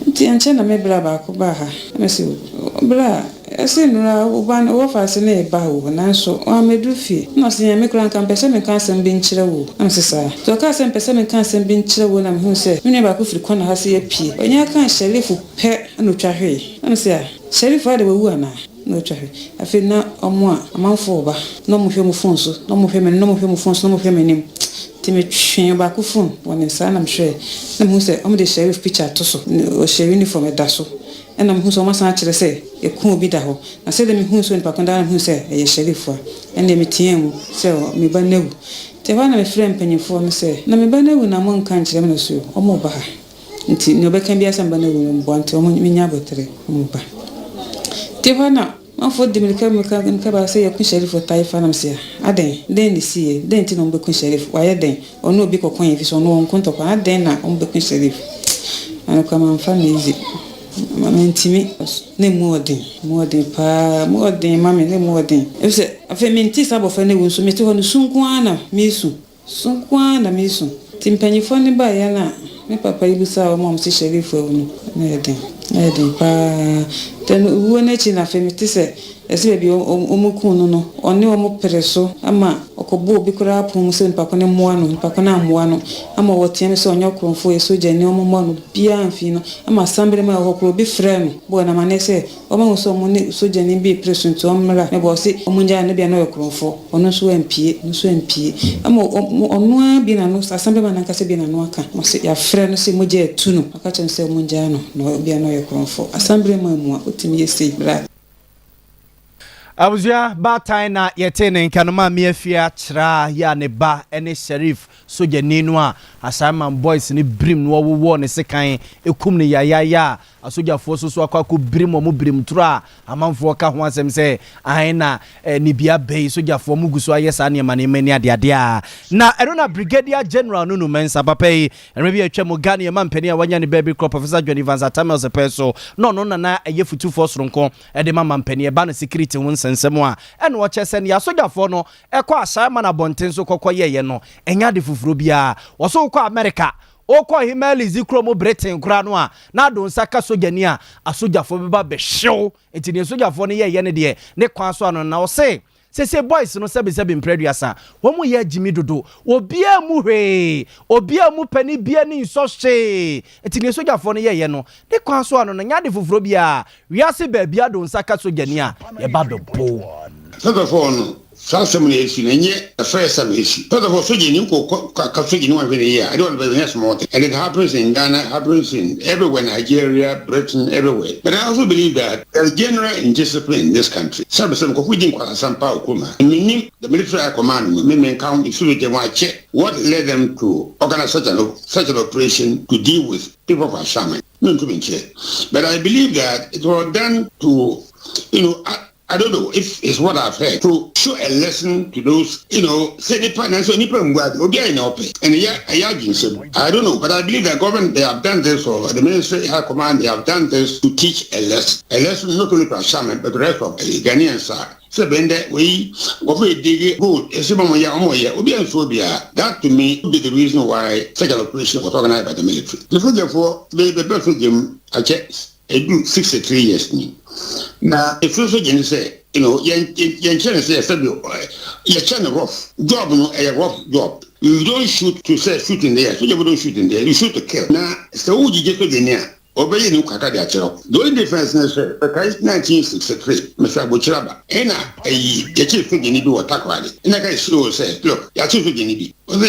The ancient may blabber, Baha. I say, blah. I say, no, one offers a bow, and so I may do fee. No, see, I make rank and person can't being chill. I'm so to a cast and person can't being chill when I'm who say, you never could corner has a pea. When you can't share for pet and no trahe. I'm say, sheriff father will na no trahe. I feel now on one, a month for ba. No more home phones, no more him, no more home phones, no more him. Timmy train back phone when in son, I'm sure. Them who say, I'm the sheriff picture to so, or share uniform at Dasso. And I'm who's almost actually say, a cool bit aho. I said them who's when Pacondan who say, a sheriff for, and they meet him, so me banner. Te one of a friend penny for me say, no me banner when I'm one country, I'm so, or more bah. Until no can be a somebody who want to me nabotry, Muba. Te one up, one for the American Caba say a queen sheriff for Thai Fanamsia. I then see, then to no be queen sheriff, why then, or no big or coin if it's on one contact, I then on the queen sheriff. And come on, fun easy. Mamma Timmy, no more than mammy, no more than. If a feminist of any woman, so Mr. Honu Sunquana, Misu, Timpany funny by Yana, my papa, you saw mom, see sheriff for me. Then when it's in a feminist, as baby Omukuno, or no more pereso, ama, or Kobo, Bicura, Pumusin, Paconam, I'm a what Tiamis on your crown for a soldier, no more, Bianfino, I'm a somebody my hope be friend, when a man say, almost so many soldier in be present to Omra, I was it, Omunja, and be no crown for, or no so MP, no so MP. I'm on one being a nose, assemblyman and Cassabina Noaka, must say your friend, say Muja Tuno, I catch and say Munjano, no be a no crown for, assemblyman, what me say, black. Abuzia batai na yetene nkanoma miafia chra ya ne ba ene sheriff soja ninu a Ashaiman boys ni brim no wo ne sekan ekum ne yaya asogyafoɔ so akwa ko birim mo birim tro amanfoɔ ka ho asɛm sɛ aina nibia bei sogyafoɔ mu guso ayɛ saa nneɛma ne mani ade a na ɛno na brigadier general no mensa papa yi ɛno bi atwa mo Ghana man pani a wanya ne baby crop Professor Johnny Van Zatamel se peso no na ɛyɛ futufoɔ soronko ɛde man pani ba na security ho nsensɛm a ɛno wɔkyɛ sɛ ne asogyafoɔ no ɛkɔ Ashaiman abɔnten so kɔkɔ yɛyɛ no ɛnya de fufuro bia wɔso kɔ America okɔ himeli zikro mo Britain kura no a na do nsaka sojani a asogyafoɔ beba be hyew enti ne asogyafoɔ no yɛyɛ ne de ne kwan so ano na wɔse sese boys no sebe impreduasa wɔn yɛ Jimmy dodo obia mu hwe obia mu pani bia ni nsɔhye enti ne sogyafoɔ no yɛyɛ no ne kwan so ano na nya de fufuro bia wiase ba bia do nsaka sojani a yɛba do po no Some nation and yet a first submission. First of all, so you can every year. I don't know the next morning. And it happens in Ghana, happens in everywhere, Nigeria, Britain, everywhere. But I also believe that there's general indiscipline in this country. Some we didn't call Sompa Kuma. Meaning the military command, women count if they want to check what led them to organize such an operation to deal with people from Ashaiman. But I believe that it was done to, I don't know if it's what I've heard, to show a lesson to those, say the partners, and I don't know, but I believe that government, they have done this, or the Ministry High Command, they have done this to teach a lesson not only for Ashaiman, but the rest of the Ghanaian side. So we dig good. That to me would be the reason why such an operation was organized by the military. Therefore, the person I checked. It do 63 years ni. Now, if you say, you channel rough job, a rough job. You don't shoot to say shoot in there, so you don't shoot in there. You shoot to kill. Now, so who you get to the obey no kaka de achero. The only difference is that the 1963, Mr. Buchiraba, and a chief figure do attack rally. And I can show say, look, your chief figure be. Go and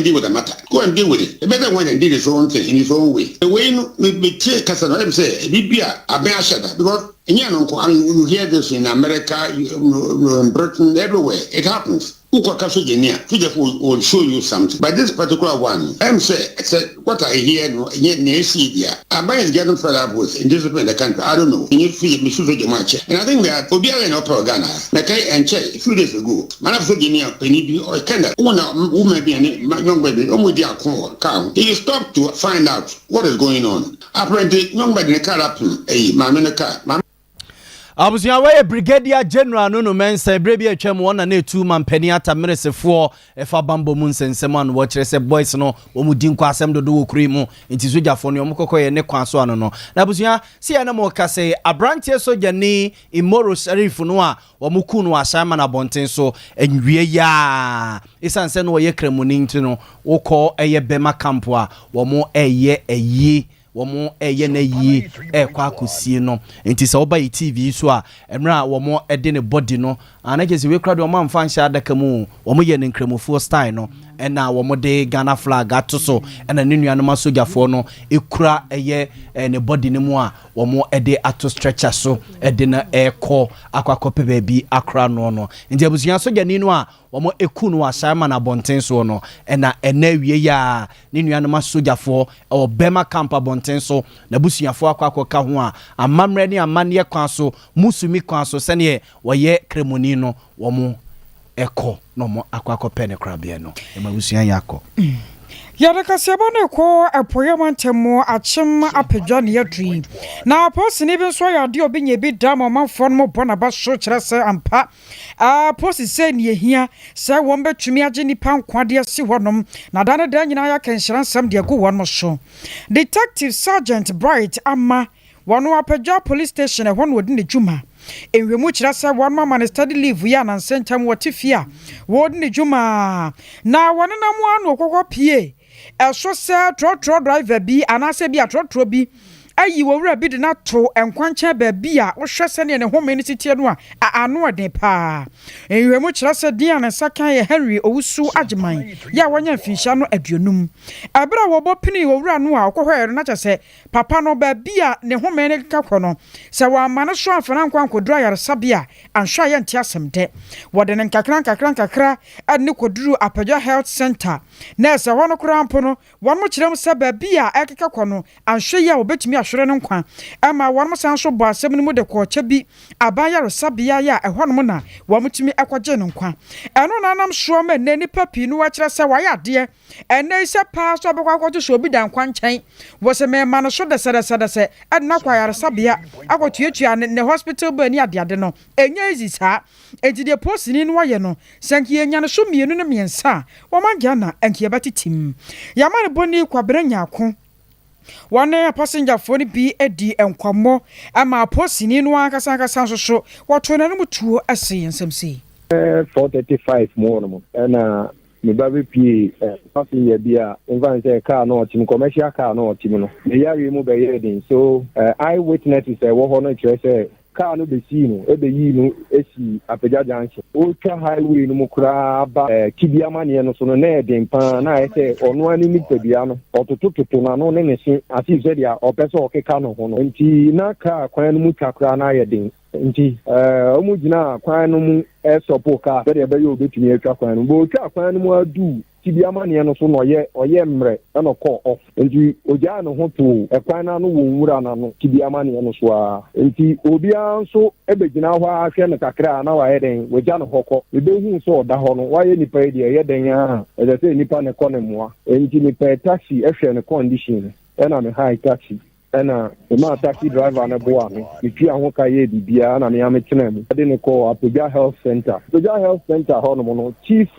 deal with the matter. Go and deal with it. The better one and did his own thing in his own way. The way we take Casanova say, Libya, a bear shadow, because you hear this in America, in Britain, everywhere. It happens. Will show you something. But this particular one, I'm saying, what I hear, I might getting fed up with indiscipline in the country. I don't know. And I think that Obiara and Opera Ghana, Mackay and Che, a few days ago, Manafogenia, Penny, or Canada, woman be a young baby, he stopped to find out what is going on. Apparently, young baby in the car up, my car. Abusia we brigadier general no mensa brebi atwam wona na etu man pani ata meresefo efa bambo mu nsensem an wo kire se boys no wo mu din kwa asem dodo wo kuri mu nti sojafo no mkokoye ne kwa so ano no na abusia si ya na mo ka se abrantie soja ni imoro sharif no a wo mu ku no Ashaiman abonten so enwie ya isanse no ye kremuni nti no wo ko eye bema camp a wo mu eye eyi womo eye na yi kwa akosie no enti se oba TV so a emra womo ede ne body no anagezi we kra de womo amfa nhyɛ adaka mu womo ye ne nkremofo style no ena womo de Ghana flag atoso ena ne nuanoma sojafo no ekura eye ne body ne mu a womo ede ato stretcher so ede na ekɔ akwakope baabi akra no enti abusuan soja ni no a womo eku no Ashaiman abonten so no ena wie ya ne nuanoma sojafo o bema camp abonten so na busuafo akwakoka ho a amamre ne amane kwan so musumi kwan so sene woye kremoni no womo eko no mo akwakope ne krabie no e mabusuan yakɔ Yadaka sebane ko apoyamantemo achim apedwa ne yadri na posi ne bi so yade obi nye bi da mamfo no bona ba so kire se ampa posi se ne hia se won betumi age nipa nkwade si honom na da ne da nyina ya kenhira nsam de go won so Detective Sergeant Bright ama wonu apedwa police station e hono wodi ne djuma enwemu kire se won mama ne study leave ya na nsentam wotifia wodi ne djuma na wonu na mu anu kokko pie eso se trotro driver bi anase bi atrotro bi ayi wowura bi de na to enkwanche ba bi a wo hwese ne home ne sitie no a ano ɔden pa enwemu kyerɛ sɛ dia ne sakan ye Henry Owusu Agyeman ya wanya mfinsha no aduonum abra wo bo pini wowura no a ɔkɔhwɛ na kyɛ sɛ papa no ba bi a ne home ne ka kɔ no sɛ wa ma no so amfana nkwankodura yaresabia anhwa ye ntia semde wɔde ne nkakra ne koduru Apagya Health Center na sɛ wɔn kora mpo no wɔn mo kyerɛm sɛ ba bi a ɛkeka kɔ no anhwe ye a obetumi ahwere no nkwa ama wɔn mo san so bɔ asɛm no mu de kɔɔkye bi aban yaresabia ya ɛhɔ no na wɔn mutumi akɔgye no nkwa ɛno na nam soɔ ma ne nipa pii no wakyerɛ sɛ wɔyɛ adeɛ ɛnɛ sɛ paa so abɛkɔ akɔto so obi da nkwa nkyɛn wɔ sɛ mɛma no so dɛsɛdɛsɛ ɛna kɔ yaresabia akɔtuatua ne hospital ba ni adeade no ɛnyɛ easy saa enti posini no wɔyɛ no sɛnki yɛnya no so mienu no miɛnsa wɔn agya na ɛnki yɛbɛtetim yɛama no bɔni kwabere nyako wɔne passenger phone bi edi enkwamɔ ama posini no ankasa so wɔto na no mutuo ase nsɛm sei 435 mo no ɛna me ba be pie passenger bi a invan say car no team commercial car no team no me yare mu be yedin so eye witnesses wo ho no kyerɛ sɛ car no be see no e be yi no esi Apagya junction ultra highway no mu kura ba kibiama ne no so no na edin pa na ayɛ ɔno ani ni pabia no ɔtotototo na no ne ne se asi sɛ dia ɔpɛ sɛ ɔkeka no ho no nti na car kwan no mu twakra na ayɛ den nti ɔmu gyina kwan no mu support car sɛ dia bɛyɛ obetumi atwa kwan no bo twa kwan no mu adu kibiama ne no so no ɔyɛ mmerɛ ɛna kɔ off nti ogya no ho to kwan na no wɔ nwura na no kibiama ne no so a nti obia nso ebegyina hɔ ahwɛ no kakra na wayɛ den wogya no hɔkɔ ebehu so ɔda hɔ no wayɛ nipa yi deɛ ɛyɛ den a ɛsɛ sɛ nipa ne kɔ ne mmoa nti nipa taxi ɛhwɛ ne condition ɛna me high taxi ɛna ma taxi driver ne boa me metua ho ka yɛ bibia na me ametena mu de ne kɔ Apagya Health Center hɔ no no chief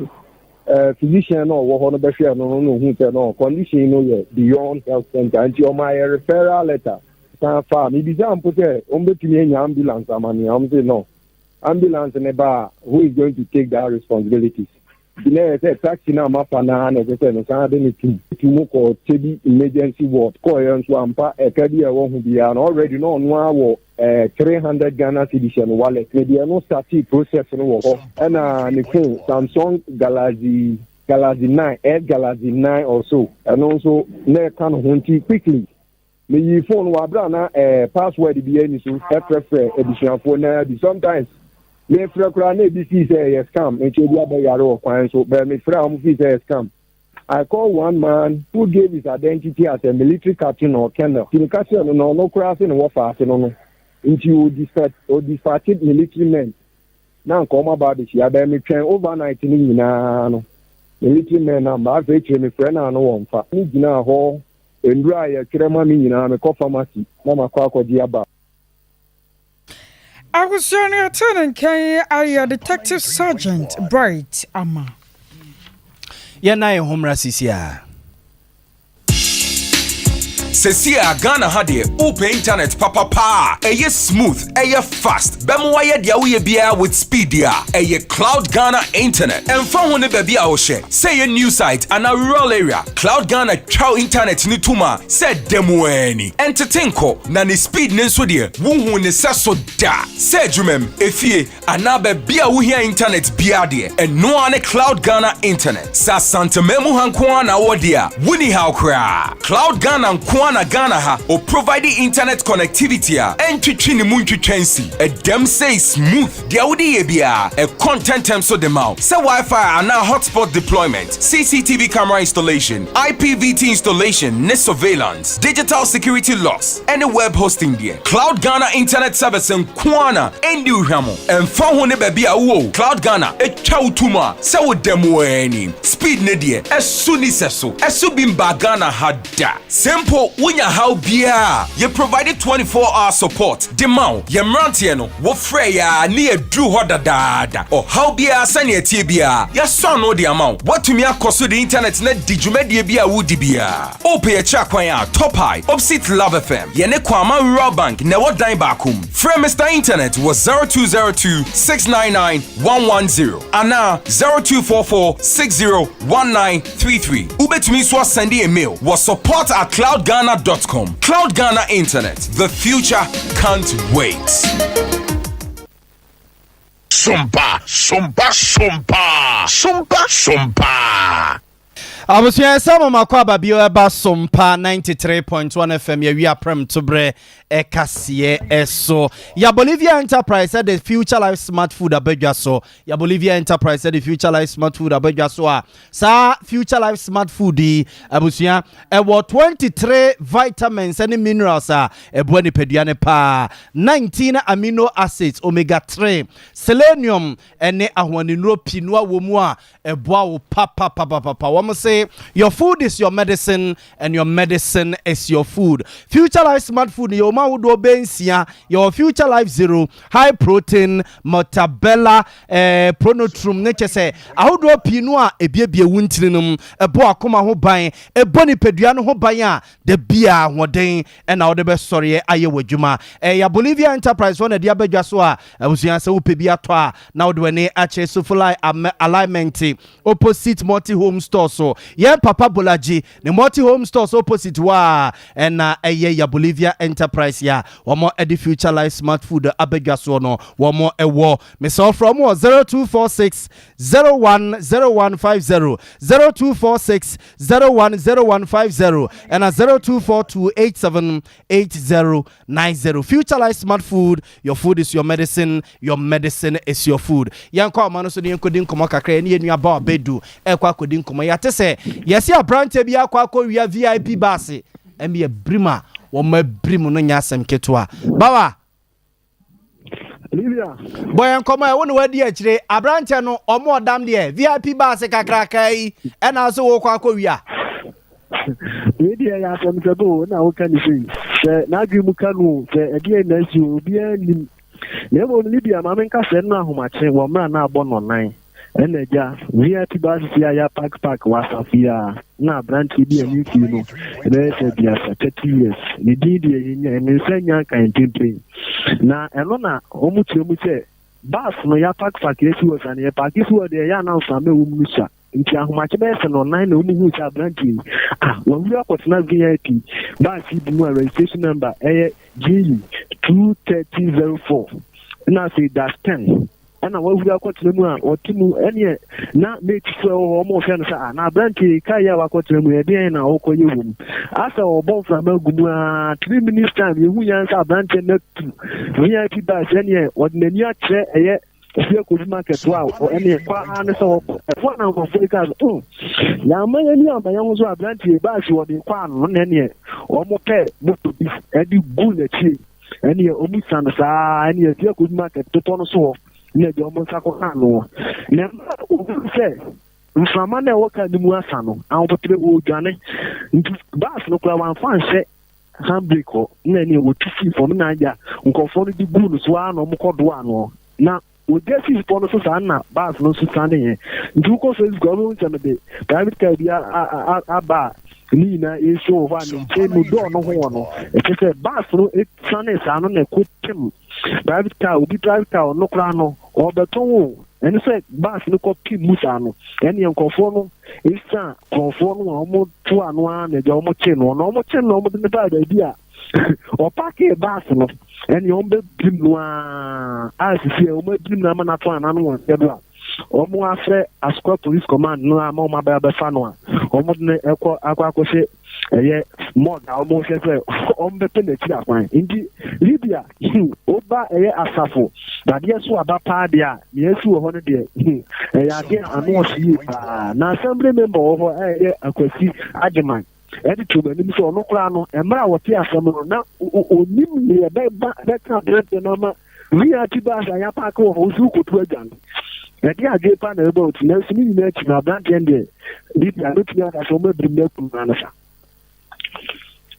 physician no wo ho no behwe no hu say no condition no ye beyond health center anti o my referral letter san fa mi bi jam put say on betumi enya ambulance amani am say no ambulance ne ba who is going to take that responsibilities you say taxi na mapa na na say no san de ni tu ko tebi emergency ward ko yan so ampa e ka bi e wo hu bia no already no no awo 300 Ghana cedis no wallet me dia no start process no wo and ne phone Samsung Galaxy 9 also and also na kan ho nti quickly me yi phone wa bra na password bi ani so frefre edition phone na bi sometimes me frefra na bi see say scam e che bi abayare o kwan so be me fra am see say scam. I call one man who gave his identity as a military captain or colonel. Communication no crossing no warfare no into disparate military men. Now come about the shia me train overnight ni nyina no. Military men na ba fe me friend na no wonfa. Ni gina ho endura ya kirema mi nyina me call pharmacy na makwa akodi aba. I was attending K Detective Sergeant Bright Ama. Yana homra sisia. Sesia Ghana hade open internet papa eye smooth eye fast bemo waye dia wo ye bia with speed dia eye Cloud Ghana internet and phone ne baby a wo share say a new site and a rural area Cloud Ghana chow internet ni tuma say demo ani entertain ko na ne speed ne so de wo ne seso da say dwumem efie ana ba bia wo hia internet bia de eno ane Cloud Ghana internet sa santamemu hanko na wo dia woni how kra Cloud Ghana na Ghana ha o providing internet connectivity and twitwini mu ntwitwansi a dem say smooth dia wodi ye bia a content term so dem out say Wi-Fi and now hotspot deployment CCTV camera installation IPVT installation net surveillance digital security locks and web hosting there Cloud Ghana internet service in Kwana endi uhwamo emfa ho ne ba bia wo Cloud Ghana e twa utuma say wo dem wani speed ne de esu ni seso esu bimba Ghana hada simple Unya how bia you provided 24-hour support demau ye mrantie no wo frɛ ya ne edru hoda dada or how bia sane etie bia ya son no the amount what to me akoso the internet na digumedie bia wudi bia ope ye cha kwan ya top high opposite Love FM ye ne kwama rural bank na wo dan bakum frɛ Mr Internet was 0202 699 110 ana 0244 601933 ubetumi so send email was support@cloudghana cloudghana.com. Cloud Ghana Internet. The future can't wait. Sompa, Sompa, Sompa, Sompa, Sompa. Abusia sama makwaba bio eba Sompa 93.1 FM ya wia prem tobre ekasie eso ya Bolivia Enterprise said the Future Life Smart Food abedwa so ya Bolivia Enterprise said the Future Life Smart Food abedwa so sa Future Life Smart Food di abusia ewo 23 vitamins and minerals ebo ni peduane pa 19 amino acids omega 3 selenium ene ahwaninuro pinua wo mu a ebo wo papa wo say your food is your medicine and your medicine is your food. Future Life Smart Food your ma wodo bensia your Future Life Zero high protein mortadella pronotrum nature say ahodo pinu a ebiebie wuntirinum ebo akoma ho ban ebo ni pedua no ho ban a de bia hoden e na wode be sori aye wadwuma ya Bolivia Enterprise one de abadwa so a abusuan se wo pebi ato a na wode wani ache sofulai alignment opposite multi home store so yeah papa bolaji the multi home stores opposite wa and ya Bolivia Enterprise ya womo edi Future Life Smart Food abegwa so no womo ewo me so from 0246 010150 0246 010150 and 0242878090. Future Life Smart Food, your food is your medicine is your food. Yanko mano so ni enkodin komo kakra ni enu aba obedu ekwa kodin komo ya tese yesi abrante bia akwa wia VIP base emi brima wo ma brimu no nya asem ketua bawa Olivia boy komo e wonu wadi akire abrante no omo odam de VIP base kakra kai e na so wo kwa wia media ya temtebo na wo kan sei se na agrimu kanu se ede na si obi ani na mo Olivia ma men ka se no ahomache wo mra na abo no nan eneja VIP base ya pack wasafia na branch bi ani ki no na se bia 30 years ni didi enya ni senya kan tempe na eno na omutu se bas no ya pack esi wo san ya pack esi wo de ya na so ame wo mu sha nti ahomache be se no nan na omu hu sha branch wo wi akotna VIP bas bi mu registration number GE 23004 na say that's 10 ana wa hu akotna mu a otimu ene na make sure o mo fe no sa na branch kai ya akotna mu e de na okoye wum asa obo fra magumu a 3 minutes time yehu yan sa branch na VIP bas ene ordinary a che eye ofia ko market wa ene kwa ane so for na for Africa ya manya ni amanya mo so branch bas wo de kwa no ene o mo pe moto bi edi bullet ene o mu san sa ene ofia ko market to no so ne de omo sako kanu ne se mfama na woka ni mu asa no an potre o dwane bas no kula wan fan se handbrake o na ne wo tufi fo na aja nkofo no di bulu so ano mo kodo ano na o desi fo no so sa na bas no so sane ye ndu ko so government na be private car bi aba ni na issue wa ni che no do no ho no e se bas no e sane sa no na ko tem private car obi private car no kra no o beton eni se bas no ko pi musa no eni enkofo no isa konfo no mo to anu an e je mo che no mo de ba bi a o pake bas no eni on be bim no a sisi o ma bim na ma na to anu no e do a o mo afre asco police command no a mo ma ba fa no a o mo ne akwa se eye mod a mo se o mbe pe na ti akwan indi Libya oba eye asafo da de so aba pa de a yesu ho no de ya de anu si na assembly member ho akwasi Ashaiman edi to be ni so no kra no emra wo ti asem no na onim ne be ba ka de no ma wi ati ba ya pa ko ho su ko tu ajan edi age pa na ebo ti na so ni na ti na brand ende Libya no ti aka so me brim na ku na sa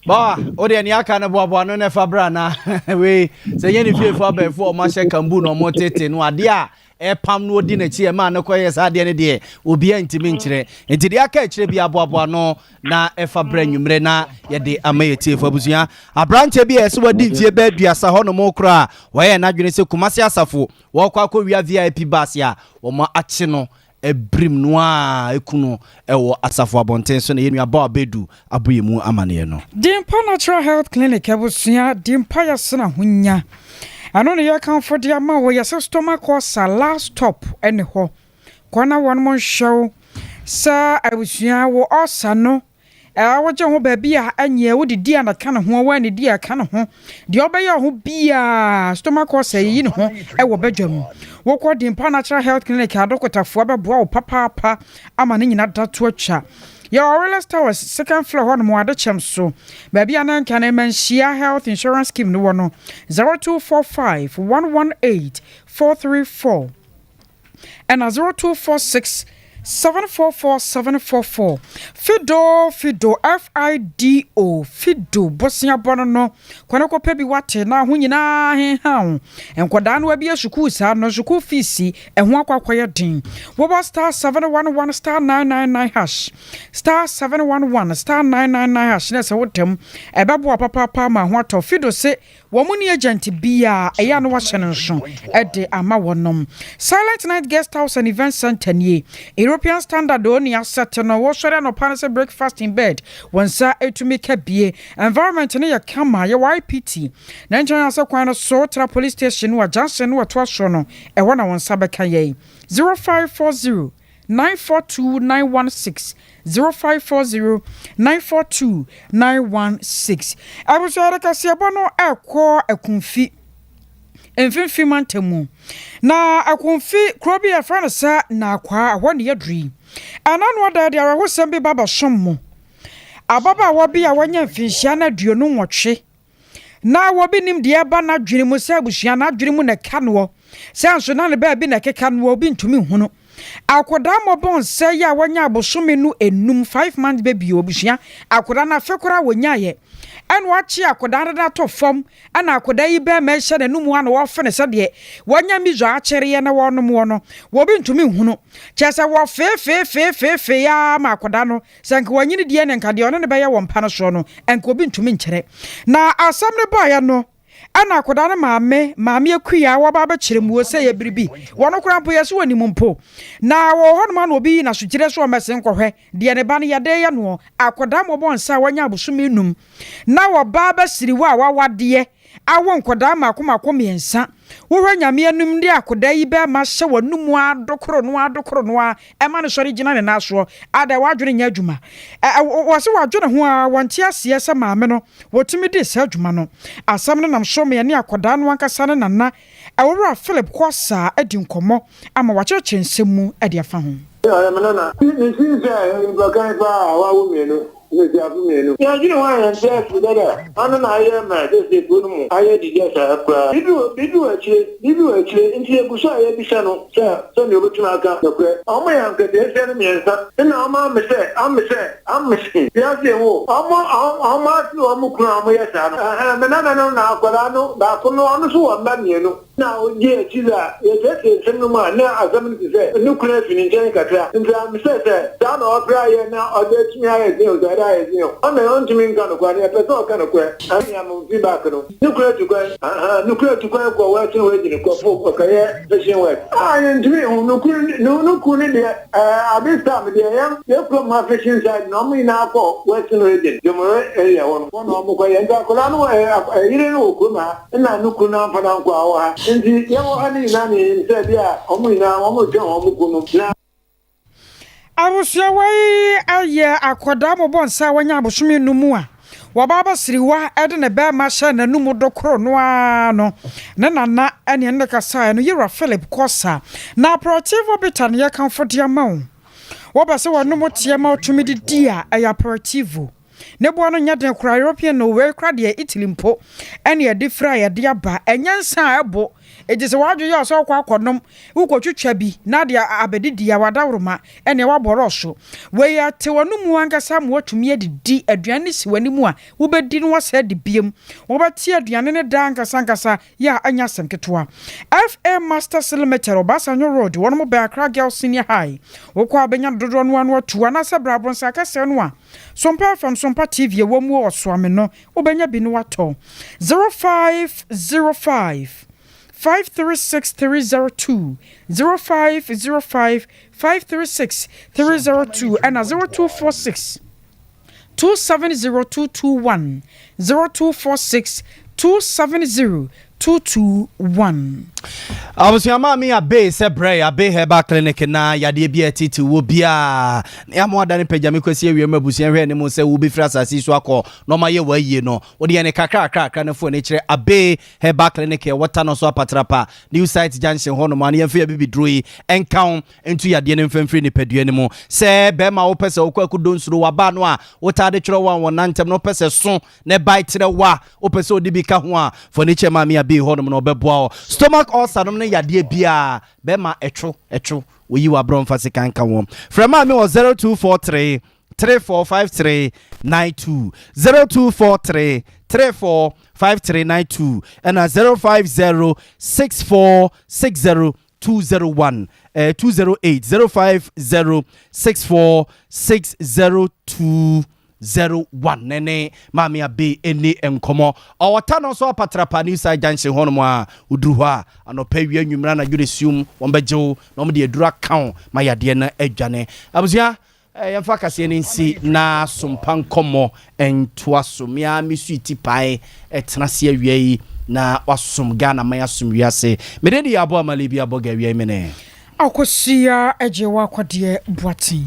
ba o de ni aka na boabo no ne fa bra na we se ye ni fie fo abefo o ma hye kambu no mo tete no ade a pam no odi na chi e ma na koye sa de ne de obi antimi nkire enti de aka akire bi aboabo no na fa bra nwumre na ye de amayetie fo abusua abranche bi ese wadi fie ba aduasa ho no mo kra wo ye na dwene se kumase asafo wo kwa ko wia VIP bus ya wo ma ache no ebrim noa ekuno ewo asafo abonten so na yenua ba bedu aboyemu amane no Dimpa Natural Health Clinic ebusia dimpa yasena hunya ano ne yakanfo dia ma wo yase stomach ulcer last stop ene ho kwana won mon show sa ebusia wo ulcer no woje ho ba bia anye wo didi ana ka ne ho wa ne di aka ne ho de obeye ho bia stomach ulcer yi ne ho wo badwam wo ko Dimpa Natural Health Clinic adokotafo beboa wo papa ama ne nyina dato atwa your Aurelia Towers second floor one mo adechem so baby anan kan emanhia health insurance scheme no wono 0245 118 434 and 0246 744 Fido Fido Bosia bono no kwana ko pebi wate na ho nyina he ha enkoda no abi asuku sa no suku fees ehho akwakoye din wo star 711 star 999 hash star 711 star 999 hash na se wotem ebebo papa ma ho ato Fido se wo mu ni agent bia eya no wa hye nso ede ama wonom Silent Night Guest House and Event Center nie European standard oni asset no wo sore no pan say breakfast in bed wonsa etumi kabie environment ne ya kama ya YPT na nchen asa kwan no so tra police station wa junction no to so no e wona wonsa beka ye 0540 942 916 0540 942 916 abusara kasiabo no ekọ akunfi emfimfi mantemu na akunfi krobi ya fransa na akwa ahone yadri ananu adade awo sembe baba sommo ababa wobi a wanya mfinhia na duonu nwotwe na wobi nim de eba na dwene mu se abuhia na dwene mu na kanwo se anso na ne ba bi na keka no obi ntumi hunu akoda mobon se ya wanya abosome nu enum 5 months baby obuhia akoda na fekora wonya ye en wachi akoda na to fom ana akoda yi be ma hye na numu ana wo fene se de wanya mizo akere ye na wonom wono wo bi ntumi hunu chese wo fe ya ma akoda no senke wanyini de ne nka de ono ne be ye wo mpa no so no enke obi ntumi nkyere na asam ne ba ya no ana akoda na maame akuya wa ba kire mu se ye biribi wono kura mpo ye so wani mpo na wo hono ma no obi na so kire so mesen kohwe de ne ba ne yade ye no akoda mo bon sa wanya abusumi num na wo ba siri wa wade awo nkoda makoma miensa wo nyame anum de akoda yi be ma hye wanum adokoro no e ma ne sori gina ne naso ada wadwene nya adwuma wo se wadwene ho a wonte ase se maame no wotumi de se adwuma no asam ne nam so me ne akoda no ankasa ne nana awura Philip Kwasa edi nkomo ama wakyerekye nsemu edi afa ho ya manana ni sinse bakan pa wa wo mienu ya jini wa ya ntia kudada ana na aye ma de gunu aye di ya sa akwa bidu achi nti ebuso aye bi sha no so ne obetu aka nakwe omo ya nke de se ne miensa na ama amse ya se wo ama tu amu kura amu ya sa no menana no na akwara no ba kuno anu so wa mba mienu na oje achi da ya te se no ma na azam ni se nukura fini njen kakra nti amse se da na opra ye na ode tumi aye de o I'm not going to go to a kind of queer. I am feedback. Nuclear to go working with the Copo, fishing work. I am doing no couldn't I this time, they put my fishing side, normally now for Western region. The Murray area, one Mokoy and Colano, I didn't know Kuma, and I knew Kuna for Anqua. And the young honey said, yeah, only now, almost John. Awusia wai aye akoda mobon sa wanya abosome numu a wababa siriwa ede ne be ma hye na numu dokoro no ano ne nana ene ne kasa no yira Philip Kwasa na proactive bitan ye comfort ya ma wo se wonumu tie ma otumi didi a ya proactive ne bo no nya den kura European no we kura de Italy mpo ene ye difra ye de aba enyansa ebo ejise wadwo ye so kwa akonom ukotwetwa bi na de abedidi ya wadawroma ene waboro so we ya te wanumu ankasa mo atumi adidi aduane si wanimu a wobedi no wasa de biem wobati aduane ne da ankasa ya anya semketoa FM Master Celemeter Obasanyo Road wono mo ba Accra Girls Senior High wokwa abenya dodo no anu atu na se brabonsa akase no a Sompa from Sompa TV wo mu oswame no obenya bi no wato 0505 536-302 0505-536-302 and 0246 270-221 0246-270-221. Abusuyama mi abe se bre abe heba clinic na yade bi atiti wo bia ya mo adane pagya me kwasi awiem abusuya hwe ne mo se wo bi fra asasi so akọ no ma ye waye no wo de ne kakra ne fo ne kire abe heba clinic e wata no so apatrapa new site junction ho no ma ne yemfa ya bibi droi enkan entu yade ne mfamfiri ne padua ne mo se be ma wo pese wo kwaku donsuro wa ba no a wo ta de kire wan wonantem no pese so ne bai tire wa wo pese odi bi ka ho a fo ne chema mi abe ho no no beboa stomach ulcer no yade bia be ma etro we you abron fa sekan kan won frema me 0243 345392 0243 345392 and 050 6460 201 208 050 6460 01 nene mami abe eni enkomo awata no so apatrapa ni sa junction hono mo a uduru ho a anopa wi anwumra na juresuum wonbejew no mo de adura kan ma yade na adwane abusua yemfa kase ni nsi na sompa nkomo entoaso mia misuiti pai etenase awie na wasom Ghana ma yasom wiase mededi abo amalibi aboga wie mene akosia ejewa kwade buatin